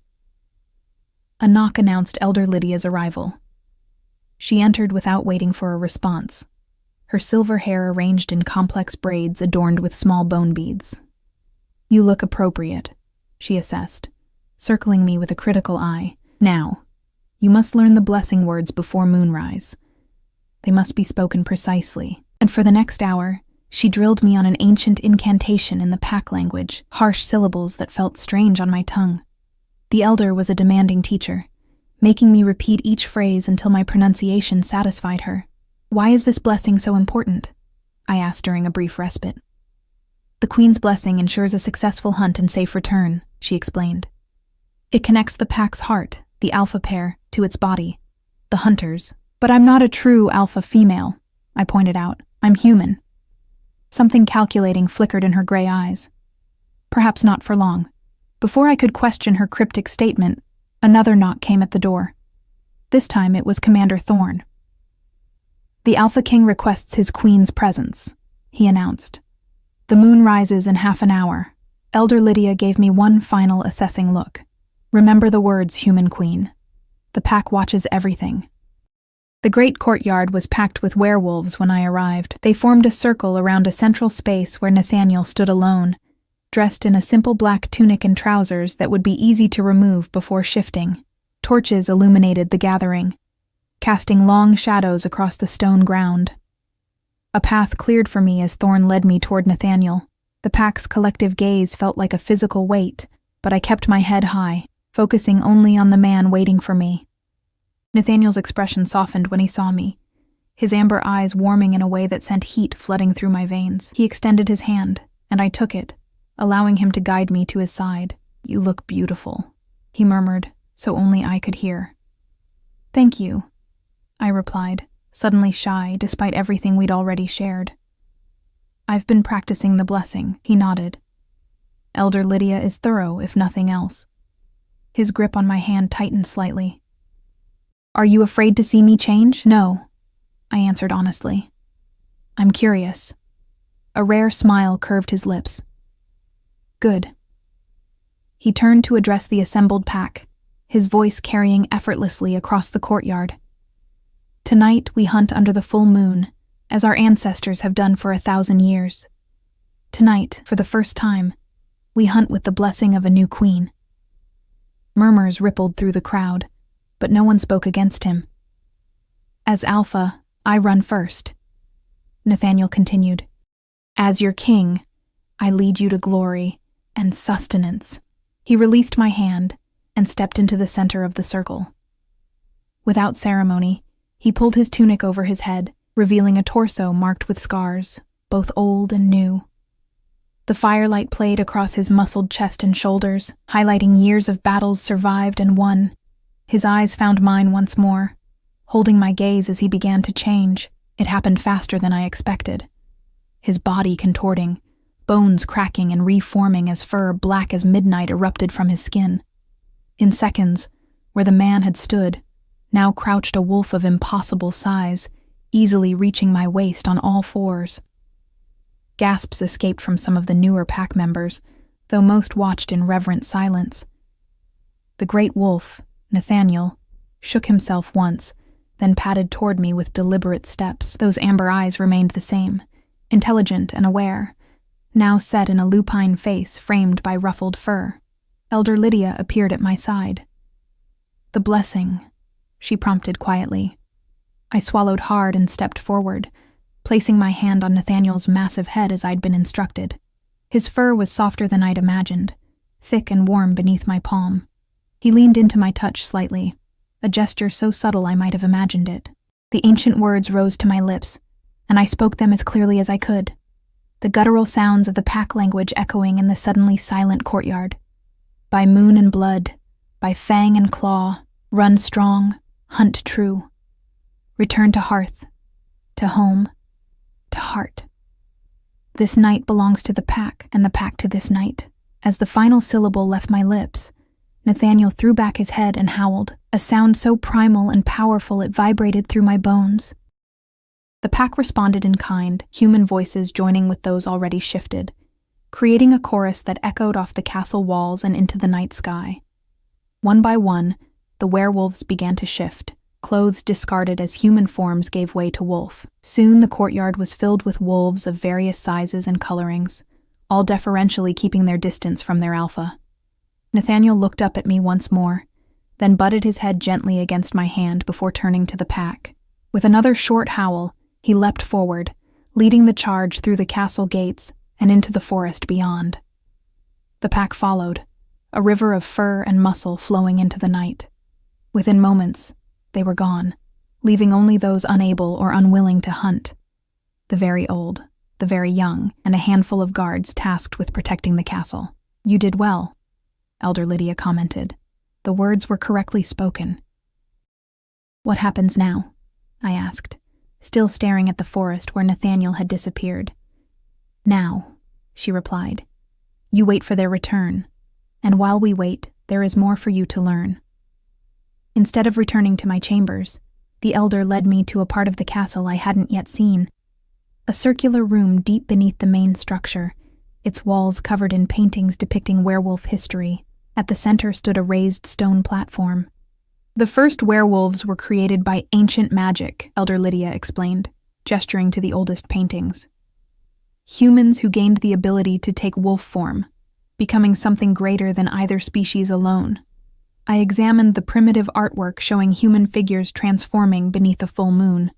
A knock announced Elder Lydia's arrival. She entered without waiting for a response, her silver hair arranged in complex braids adorned with small bone beads. You look appropriate, she assessed, circling me with a critical eye. Now, you must learn the blessing words before moonrise. They must be spoken precisely, and for the next hour, she drilled me on an ancient incantation in the pack language, harsh syllables that felt strange on my tongue. The elder was a demanding teacher, making me repeat each phrase until my pronunciation satisfied her. Why is this blessing so important? I asked during a brief respite. The Queen's blessing ensures a successful hunt and safe return, she explained. It connects the pack's heart, the alpha pair, to its body, the hunters. But I'm not a true alpha female, I pointed out. I'm human. Something calculating flickered in her gray eyes. Perhaps not for long. Before I could question her cryptic statement, another knock came at the door. This time it was Commander Thorne. The Alpha King requests his queen's presence, he announced. The moon rises in half an hour. Elder Lydia gave me one final assessing look. Remember the words, human queen. The pack watches everything. The great courtyard was packed with werewolves when I arrived. They formed a circle around a central space where Nathaniel stood alone, dressed in a simple black tunic and trousers that would be easy to remove before shifting. Torches illuminated the gathering, casting long shadows across the stone ground. A path cleared for me as Thorne led me toward Nathaniel. The pack's collective gaze felt like a physical weight, but I kept my head high, focusing only on the man waiting for me. Nathaniel's expression softened when he saw me, his amber eyes warming in a way that sent heat flooding through my veins. He extended his hand, and I took it, allowing him to guide me to his side. You look beautiful, he murmured, so only I could hear. Thank you, I replied, suddenly shy despite everything we'd already shared. I've been practicing the blessing, he nodded. Elder Lydia is thorough, if nothing else. His grip on my hand tightened slightly. Are you afraid to see me change? No, I answered honestly. I'm curious. A rare smile curved his lips. Good. He turned to address the assembled pack, his voice carrying effortlessly across the courtyard. Tonight we hunt under the full moon, as our ancestors have done for 1,000 years. Tonight, for the first time, we hunt with the blessing of a new queen. Murmurs rippled through the crowd, but no one spoke against him. As Alpha, I run first, Nathaniel continued. As your king, I lead you to glory and sustenance. He released my hand and stepped into the center of the circle. Without ceremony, he pulled his tunic over his head, revealing a torso marked with scars, both old and new. The firelight played across his muscled chest and shoulders, highlighting years of battles survived and won. His eyes found mine once more, holding my gaze as he began to change. It happened faster than I expected. His body contorting, bones cracking and reforming as fur black as midnight erupted from his skin. In seconds, where the man had stood, now crouched a wolf of impossible size, easily reaching my waist on all fours. Gasps escaped from some of the newer pack members, though most watched in reverent silence. The great wolf, Nathaniel, shook himself once, then padded toward me with deliberate steps. Those amber eyes remained the same, intelligent and aware, now set in a lupine face framed by ruffled fur. Elder Lydia appeared at my side. "The blessing," she prompted quietly. I swallowed hard and stepped forward, placing my hand on Nathaniel's massive head as I'd been instructed. His fur was softer than I'd imagined, thick and warm beneath my palm. He leaned into my touch slightly, a gesture so subtle I might have imagined it. The ancient words rose to my lips, and I spoke them as clearly as I could, the guttural sounds of the pack language echoing in the suddenly silent courtyard. By moon and blood, by fang and claw, run strong, hunt true. Return to hearth, to home, to heart. This night belongs to the pack, and the pack to this night. As the final syllable left my lips, Nathaniel threw back his head and howled, a sound so primal and powerful it vibrated through my bones. The pack responded in kind, human voices joining with those already shifted, creating a chorus that echoed off the castle walls and into the night sky. One by one, the werewolves began to shift, clothes discarded as human forms gave way to wolf. Soon the courtyard was filled with wolves of various sizes and colorings, all deferentially keeping their distance from their alpha. Nathaniel looked up at me once more, then butted his head gently against my hand before turning to the pack. With another short howl, he leapt forward, leading the charge through the castle gates and into the forest beyond. The pack followed, a river of fur and muscle flowing into the night. Within moments, they were gone, leaving only those unable or unwilling to hunt. The very old, the very young, and a handful of guards tasked with protecting the castle. "You did well," Elder Lydia commented. The words were correctly spoken. "What happens now?" I asked, still staring at the forest where Nathaniel had disappeared. "Now," she replied. "You wait for their return, and while we wait, there is more for you to learn." Instead of returning to my chambers, the elder led me to a part of the castle I hadn't yet seen. A circular room deep beneath the main structure, its walls covered in paintings depicting werewolf history. At the center stood a raised stone platform. "The first werewolves were created by ancient magic," Elder Lydia explained, gesturing to the oldest paintings. "Humans who gained the ability to take wolf form, becoming something greater than either species alone." I examined the primitive artwork showing human figures transforming beneath a full moon.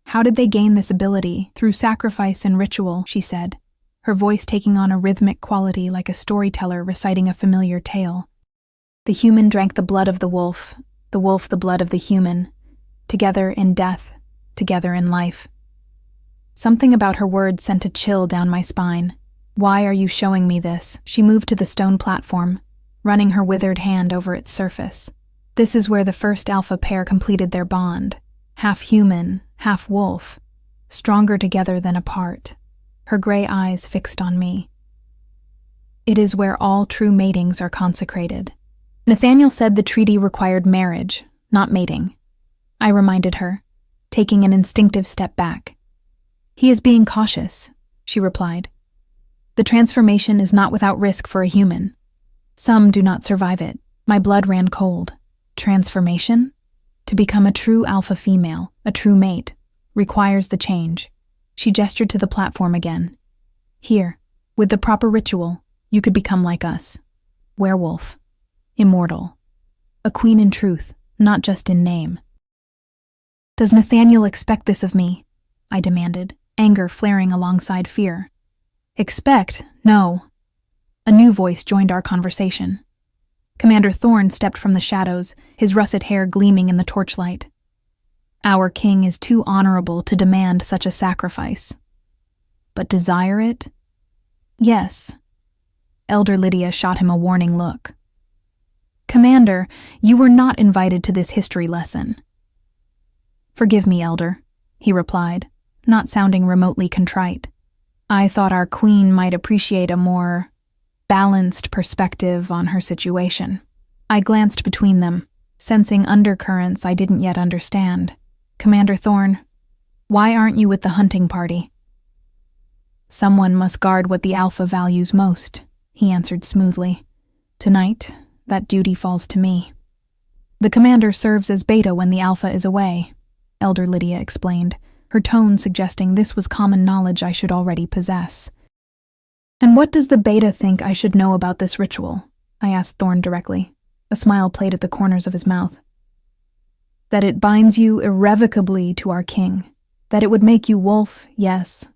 "How did they gain this ability?" "Through sacrifice and ritual," she said, her voice taking on a rhythmic quality like a storyteller reciting a familiar tale. "The human drank the blood of the wolf the blood of the human, together in death, together in life." Something about her words sent a chill down my spine. "Why are you showing me this?" She moved to the stone platform, running her withered hand over its surface. "This is where the first alpha pair completed their bond, half human, half wolf, stronger together than apart." Her gray eyes fixed on me. "It is where all true matings are consecrated." Nathaniel said the treaty required marriage, not mating. I reminded her, taking an instinctive step back. "He is being cautious," she replied. "The transformation is not without risk for a human. Some do not survive it." My blood ran cold. Transformation? To become a true alpha female, a true mate, requires the change. She gestured to the platform again. "Here, with the proper ritual, you could become like us. Werewolf. Immortal. A queen in truth, not just in name." "Does Nathaniel expect this of me?" I demanded, anger flaring alongside fear. "Expect? No." A new voice joined our conversation. Commander Thorne stepped from the shadows, his russet hair gleaming in the torchlight. "Our king is too honorable to demand such a sacrifice. But desire it? Yes." Elder Lydia shot him a warning look. "Commander, you were not invited to this history lesson." "Forgive me, Elder," he replied, not sounding remotely contrite. "I thought our queen might appreciate a more balanced perspective on her situation." I glanced between them, sensing undercurrents I didn't yet understand. "Commander Thorne, why aren't you with the hunting party?" "Someone must guard what the Alpha values most," he answered smoothly. Tonight, that duty falls to me. The commander serves as beta when the alpha is away, Elder Lydia explained, her tone suggesting this was common knowledge I should already possess. And what does the beta think I should know about this ritual? I asked Thorn directly. A smile played at the corners of his mouth. That it binds you irrevocably to our king. That it would make you wolf, yes,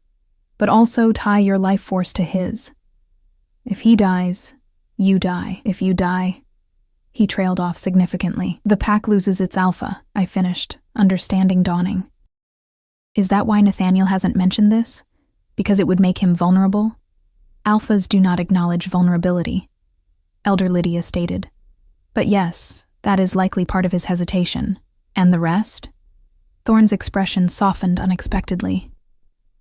but also tie your life force to his. If he dies, you die. If you die... He trailed off significantly. The pack loses its alpha, I finished, understanding dawning. Is that why Nathaniel hasn't mentioned this? Because it would make him vulnerable? Alphas do not acknowledge vulnerability, Elder Lydia stated. But yes, that is likely part of his hesitation. And the rest? Thorn's expression softened unexpectedly.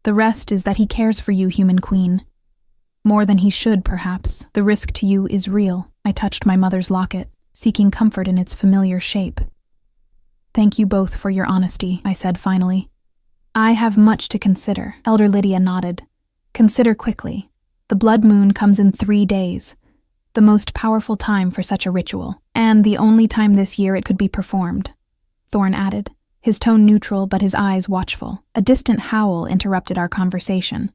The rest is that he cares for you, human queen. More than he should, perhaps. The risk to you is real. I touched my mother's locket, seeking comfort in its familiar shape. Thank you both for your honesty, I said finally. I have much to consider. Elder Lydia nodded. Consider quickly. The blood moon comes in 3 days, the most powerful time for such a ritual, and the only time this year it could be performed, Thorn added, his tone neutral but his eyes watchful. A distant howl interrupted our conversation.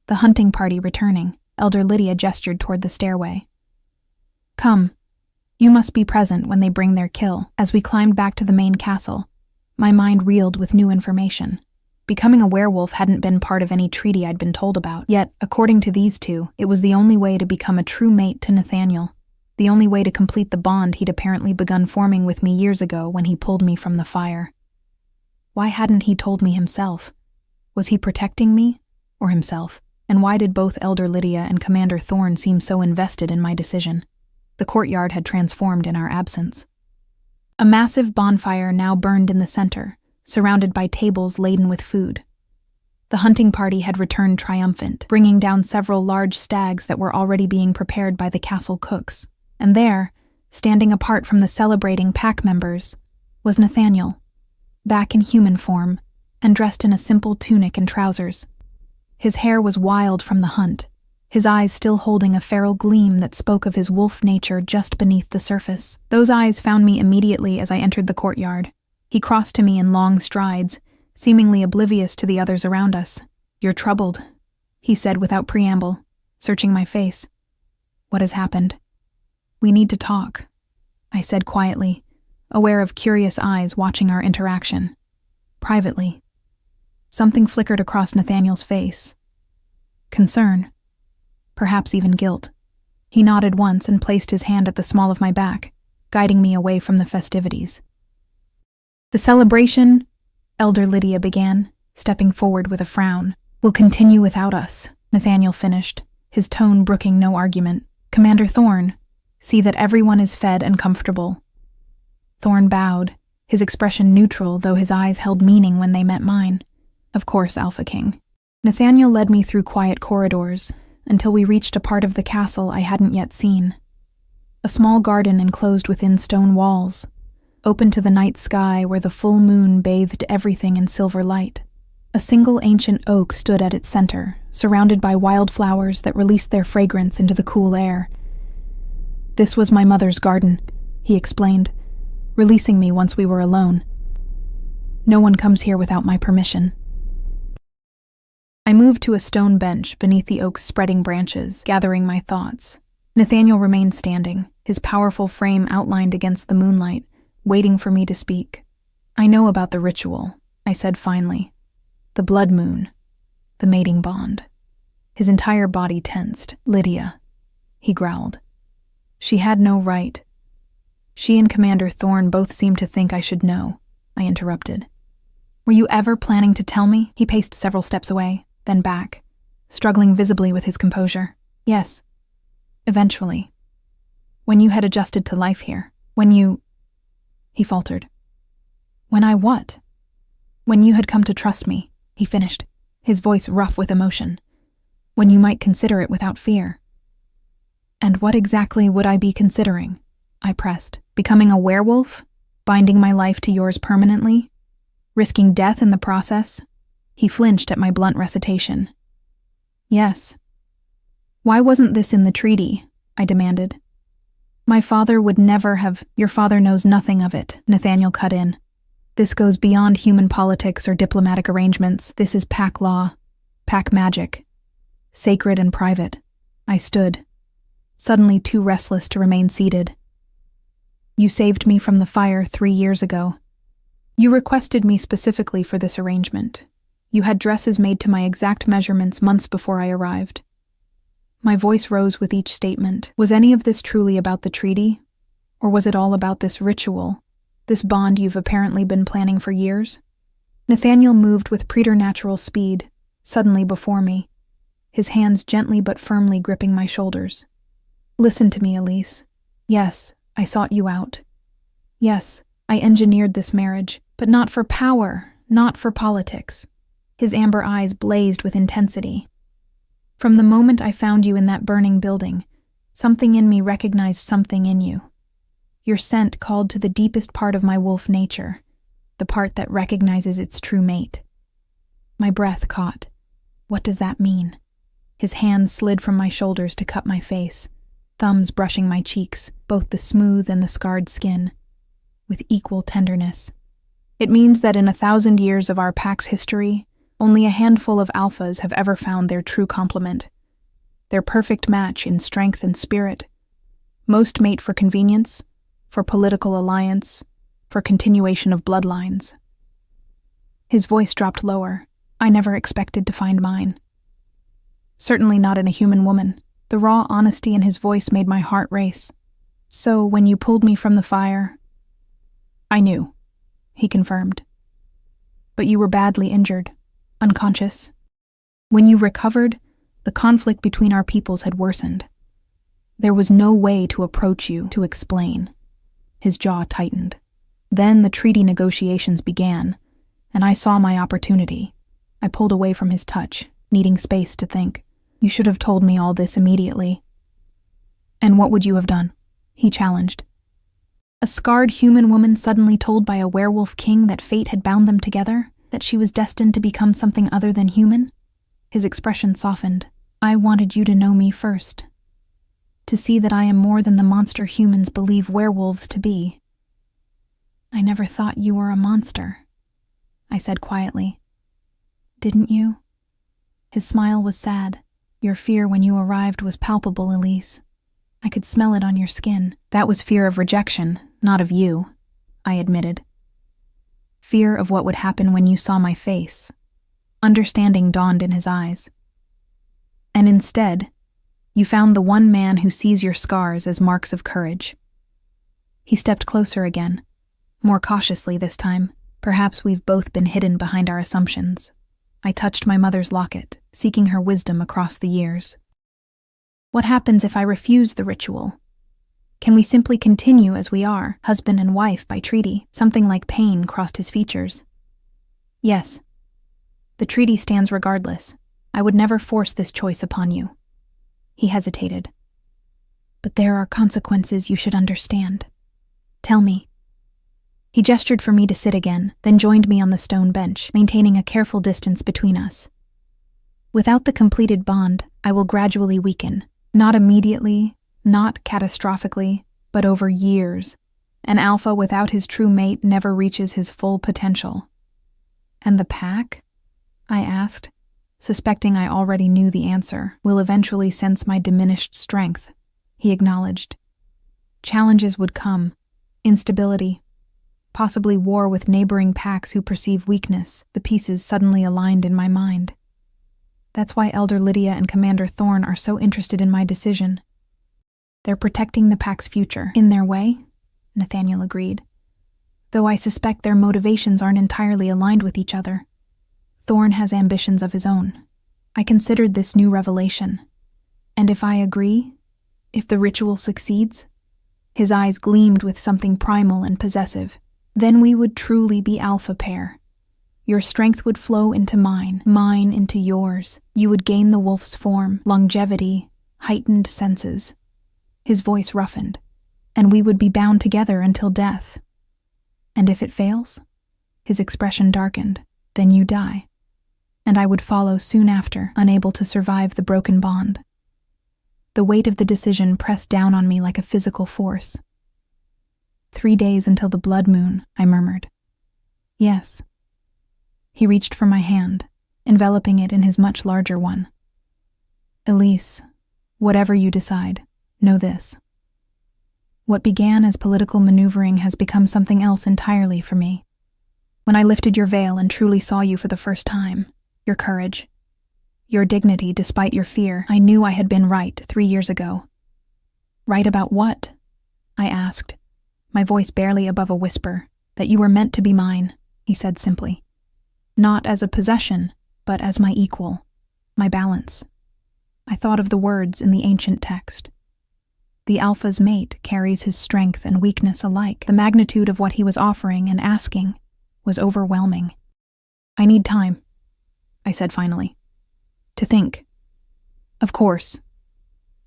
The hunting party returning, Elder Lydia gestured toward the stairway. Come. You must be present when they bring their kill. As we climbed back to the main castle, my mind reeled with new information. Becoming a werewolf hadn't been part of any treaty I'd been told about, yet, according to these two, it was the only way to become a true mate to Nathaniel, the only way to complete the bond he'd apparently begun forming with me years ago when he pulled me from the fire. Why hadn't he told me himself? Was he protecting me, or himself? And why did both Elder Lydia and Commander Thorn seem so invested in my decision? The courtyard had transformed in our absence. A massive bonfire now burned in the center, surrounded by tables laden with food. The hunting party had returned triumphant, bringing down several large stags that were already being prepared by the castle cooks. And there, standing apart from the celebrating pack members, was Nathaniel, back in human form, and dressed in a simple tunic and trousers. His hair was wild from the hunt, his eyes still holding a feral gleam that spoke of his wolf nature just beneath the surface. Those eyes found me immediately as I entered the courtyard. He crossed to me in long strides, seemingly oblivious to the others around us. You're troubled, he said without preamble, searching my face. What has happened? We need to talk, I said quietly, aware of curious eyes watching our interaction. Privately. Something flickered across Nathaniel's face. Concern. Perhaps even guilt. He nodded once and placed his hand at the small of my back, guiding me away from the festivities. The celebration, Elder Lydia began, stepping forward with a frown, will continue without us, Nathaniel finished, his tone brooking no argument. Commander Thorn, see that everyone is fed and comfortable. Thorn bowed, his expression neutral though his eyes held meaning when they met mine. Of course, Alpha King. Nathaniel led me through quiet corridors, until we reached a part of the castle I hadn't yet seen. A small garden enclosed within stone walls, open to the night sky where the full moon bathed everything in silver light. A single ancient oak stood at its center, surrounded by wildflowers that released their fragrance into the cool air. This was my mother's garden, he explained, releasing me once we were alone. No one comes here without my permission. I moved to a stone bench beneath the oak's spreading branches, gathering my thoughts. Nathaniel remained standing, his powerful frame outlined against the moonlight, waiting for me to speak. I know about the ritual, I said finally. The blood moon. The mating bond. His entire body tensed. Lydia, he growled. She had no right. She and Commander Thorn both seemed to think I should know, I interrupted. Were you ever planning to tell me? He paced several steps away, then back, struggling visibly with his composure. Yes. Eventually. When you had adjusted to life here. When you... He faltered. When I what? When you had come to trust me, he finished, his voice rough with emotion. When you might consider it without fear. And what exactly would I be considering? I pressed. Becoming a werewolf? Binding my life to yours permanently? Risking death in the process? He flinched at my blunt recitation. Yes. Why wasn't this in the treaty? I demanded. My father would never have— Your father knows nothing of it, Nathaniel cut in. This goes beyond human politics or diplomatic arrangements. This is pack law, pack magic. Sacred and private. I stood, suddenly too restless to remain seated. You saved me from the fire 3 years ago. You requested me specifically for this arrangement. You had dresses made to my exact measurements months before I arrived. My voice rose with each statement. Was any of this truly about the treaty? Or was it all about this ritual, this bond you've apparently been planning for years? Nathaniel moved with preternatural speed, suddenly before me, his hands gently but firmly gripping my shoulders. Listen to me, Elise. Yes, I sought you out. Yes, I engineered this marriage, but not for power, not for politics. His amber eyes blazed with intensity. From the moment I found you in that burning building, something in me recognized something in you. Your scent called to the deepest part of my wolf nature, the part that recognizes its true mate. My breath caught. What does that mean? His hands slid from my shoulders to cup my face, thumbs brushing my cheeks, both the smooth and the scarred skin, with equal tenderness. It means that in 1,000 years of our pack's history, only a handful of alphas have ever found their true complement, their perfect match in strength and spirit. Most mate for convenience, for political alliance, for continuation of bloodlines. His voice dropped lower. I never expected to find mine. Certainly not in a human woman. The raw honesty in his voice made my heart race. So, when you pulled me from the fire— I knew, he confirmed. But you were badly injured. Unconscious. When you recovered, the conflict between our peoples had worsened. There was no way to approach you, to explain. His jaw tightened. Then the treaty negotiations began, and I saw my opportunity. I pulled away from his touch, needing space to think. You should have told me all this immediately. And what would you have done? He challenged. A scarred human woman suddenly told by a werewolf king that fate had bound them together? That she was destined to become something other than human? His expression softened. I wanted you to know me first. To see that I am more than the monster humans believe werewolves to be. I never thought you were a monster, I said quietly. Didn't you? His smile was sad. Your fear when you arrived was palpable, Elise. I could smell it on your skin. That was fear of rejection, not of you, I admitted. Fear of what would happen when you saw my face. Understanding dawned in his eyes. And instead, you found the one man who sees your scars as marks of courage. He stepped closer again, more cautiously this time. Perhaps we've both been hidden behind our assumptions. I touched my mother's locket, seeking her wisdom across the years. What happens if I refuse the ritual? Can we simply continue as we are, husband and wife by treaty? Something like pain crossed his features. Yes. The treaty stands regardless. I would never force this choice upon you. He hesitated. But there are consequences you should understand. Tell me. He gestured for me to sit again, then joined me on the stone bench, maintaining a careful distance between us. Without the completed bond, I will gradually weaken. Not immediately, not catastrophically, but over years. An alpha without his true mate never reaches his full potential. And the pack? I asked, suspecting I already knew the answer. Will eventually sense my diminished strength, he acknowledged. Challenges would come. Instability. Possibly war with neighboring packs who perceive weakness. The pieces suddenly aligned in my mind. That's why Elder Lydia and Commander Thorne are so interested in my decision. They're protecting the pack's future. In their way, Nathaniel agreed. Though I suspect their motivations aren't entirely aligned with each other. Thorne has ambitions of his own. I considered this new revelation. And if I agree, if the ritual succeeds, his eyes gleamed with something primal and possessive, then we would truly be alpha pair. Your strength would flow into mine into yours. You would gain the wolf's form, longevity, heightened senses. His voice roughened, and we would be bound together until death. And if it fails? His expression darkened. Then you die. And I would follow soon after, unable to survive the broken bond. The weight of the decision pressed down on me like a physical force. 3 days until the blood moon, I murmured. Yes. He reached for my hand, enveloping it in his much larger one. Elise, whatever you decide, know this. What began as political maneuvering has become something else entirely for me. When I lifted your veil and truly saw you for the first time, your courage, your dignity despite your fear, I knew I had been right 3 years ago. Right about what? I asked, my voice barely above a whisper. That you were meant to be mine, he said simply. Not as a possession, but as my equal, my balance. I thought of the words in the ancient text. The alpha's mate carries his strength and weakness alike. The magnitude of what he was offering and asking was overwhelming. I need time, I said finally. To think. Of course.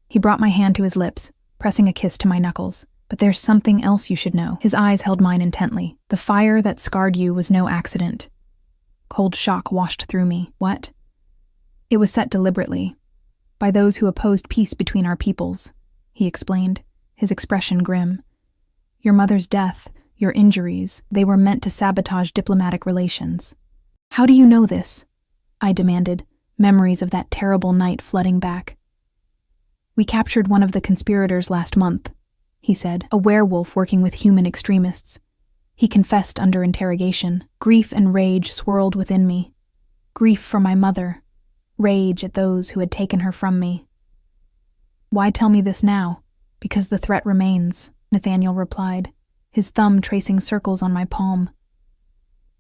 He brought my hand to his lips, pressing a kiss to my knuckles. But there's something else you should know. His eyes held mine intently. The fire that scarred you was no accident. Cold shock washed through me. What? It was set deliberately. By those who opposed peace between our peoples, he explained, his expression grim. Your mother's death, your injuries, they were meant to sabotage diplomatic relations. How do you know this? I demanded, memories of that terrible night flooding back. We captured one of the conspirators last month, he said, a werewolf working with human extremists. He confessed under interrogation. Grief and rage swirled within me. Grief for my mother, rage at those who had taken her from me. Why tell me this now? Because the threat remains, Nathaniel replied, his thumb tracing circles on my palm.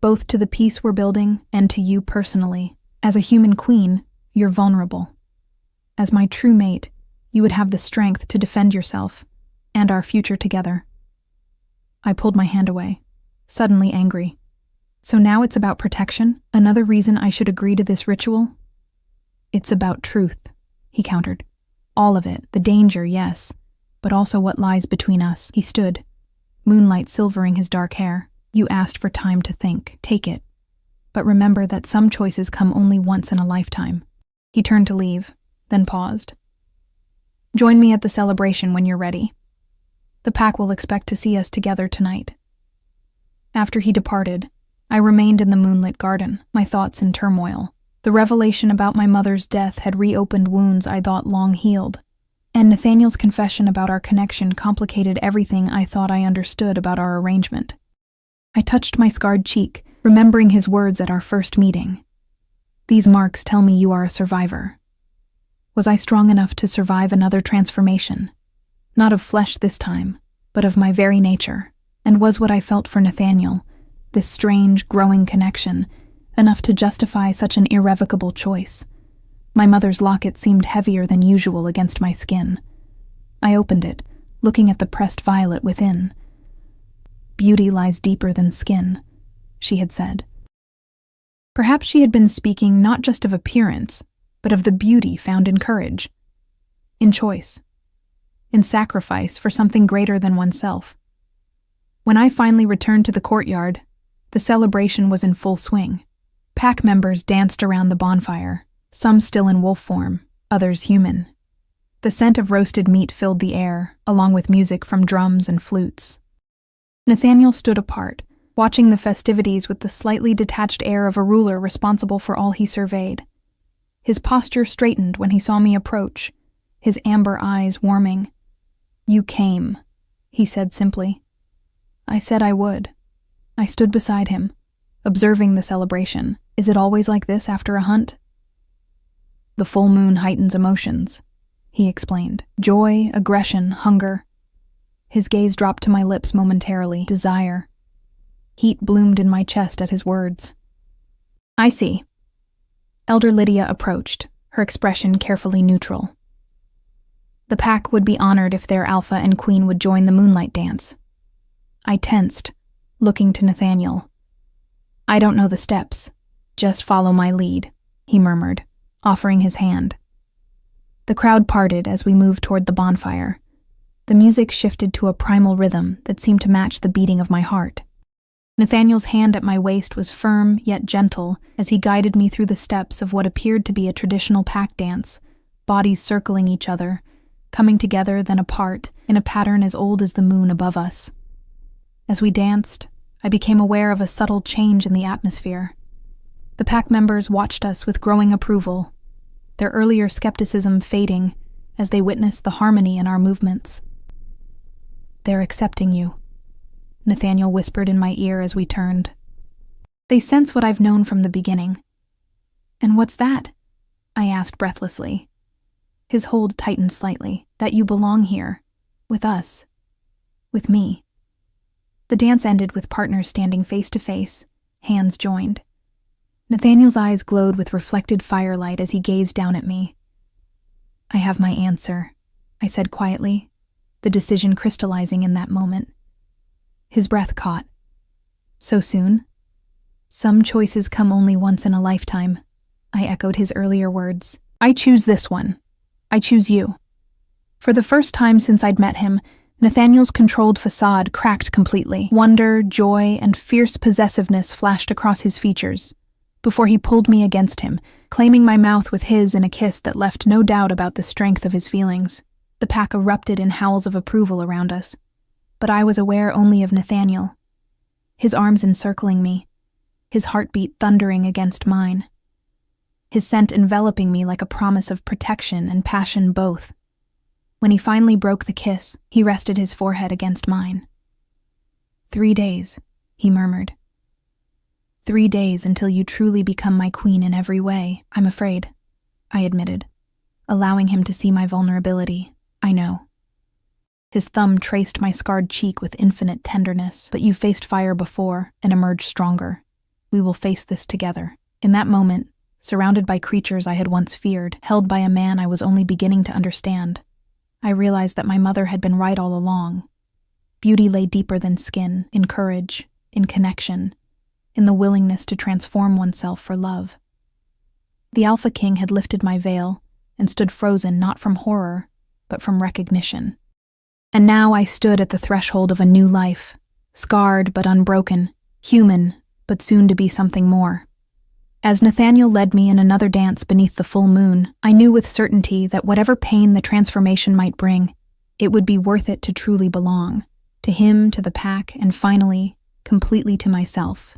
Both to the peace we're building and to you personally. As a human queen, you're vulnerable. As my true mate, you would have the strength to defend yourself and our future together. I pulled my hand away, suddenly angry. So now it's about protection? Another reason I should agree to this ritual? It's about truth, he countered. All of it, the danger, yes, but also what lies between us. He stood, moonlight silvering his dark hair. You asked for time to think. Take it. But remember that some choices come only once in a lifetime. He turned to leave, then paused. Join me at the celebration when you're ready. The pack will expect to see us together tonight. After he departed, I remained in the moonlit garden, my thoughts in turmoil. The revelation about my mother's death had reopened wounds I thought long healed, and Nathaniel's confession about our connection complicated everything I thought I understood about our arrangement. I touched my scarred cheek, remembering his words at our first meeting. These marks tell me you are a survivor. Was I strong enough to survive another transformation? Not of flesh this time, but of my very nature, and was what I felt for Nathaniel, this strange, growing connection, enough to justify such an irrevocable choice. My mother's locket seemed heavier than usual against my skin. I opened it, looking at the pressed violet within. Beauty lies deeper than skin, she had said. Perhaps she had been speaking not just of appearance, but of the beauty found in courage, in choice, in sacrifice for something greater than oneself. When I finally returned to the courtyard, the celebration was in full swing. Pack members danced around the bonfire, some still in wolf form, others human. The scent of roasted meat filled the air, along with music from drums and flutes. Nathaniel stood apart, watching the festivities with the slightly detached air of a ruler responsible for all he surveyed. His posture straightened when he saw me approach, his amber eyes warming. You came, he said simply. I said I would. I stood beside him, observing the celebration. Is it always like this after a hunt? The full moon heightens emotions, he explained. Joy, aggression, hunger. His gaze dropped to my lips momentarily. Desire. Heat bloomed in my chest at his words. I see. Elder Lydia approached, her expression carefully neutral. The pack would be honored if their alpha and queen would join the moonlight dance. I tensed, looking to Nathaniel. I don't know the steps. Just follow my lead, he murmured, offering his hand. The crowd parted as we moved toward the bonfire. The music shifted to a primal rhythm that seemed to match the beating of my heart. Nathaniel's hand at my waist was firm yet gentle as he guided me through the steps of what appeared to be a traditional pack dance, bodies circling each other, coming together then apart, in a pattern as old as the moon above us. As we danced, I became aware of a subtle change in the atmosphere. The pack members watched us with growing approval, their earlier skepticism fading as they witnessed the harmony in our movements. "They're accepting you," Nathaniel whispered in my ear as we turned. "They sense what I've known from the beginning." "And what's that?" I asked breathlessly. His hold tightened slightly. "That you belong here, with us, with me." The dance ended with partners standing face to face, hands joined. Nathaniel's eyes glowed with reflected firelight as he gazed down at me. "I have my answer," I said quietly, the decision crystallizing in that moment. His breath caught. "So soon?" "Some choices come only once in a lifetime," I echoed his earlier words. "I choose this one. I choose you." For the first time since I'd met him, Nathaniel's controlled facade cracked completely. Wonder, joy, and fierce possessiveness flashed across his features, before he pulled me against him, claiming my mouth with his in a kiss that left no doubt about the strength of his feelings. The pack erupted in howls of approval around us, but I was aware only of Nathaniel, his arms encircling me, his heartbeat thundering against mine, his scent enveloping me like a promise of protection and passion both. When he finally broke the kiss, he rested his forehead against mine. 3 days, he murmured. 3 days until you truly become my queen in every way. I'm afraid, I admitted, allowing him to see my vulnerability. I know. His thumb traced my scarred cheek with infinite tenderness. But you've faced fire before and emerged stronger. We will face this together. In that moment, surrounded by creatures I had once feared, held by a man I was only beginning to understand, I realized that my mother had been right all along. Beauty lay deeper than skin, in courage, in connection, in the willingness to transform oneself for love. The Alpha King had lifted my veil and stood frozen not from horror, but from recognition. And now I stood at the threshold of a new life, scarred but unbroken, human but soon to be something more. As Nathaniel led me in another dance beneath the full moon, I knew with certainty that whatever pain the transformation might bring, it would be worth it to truly belong, to him, to the pack, and finally, completely to myself.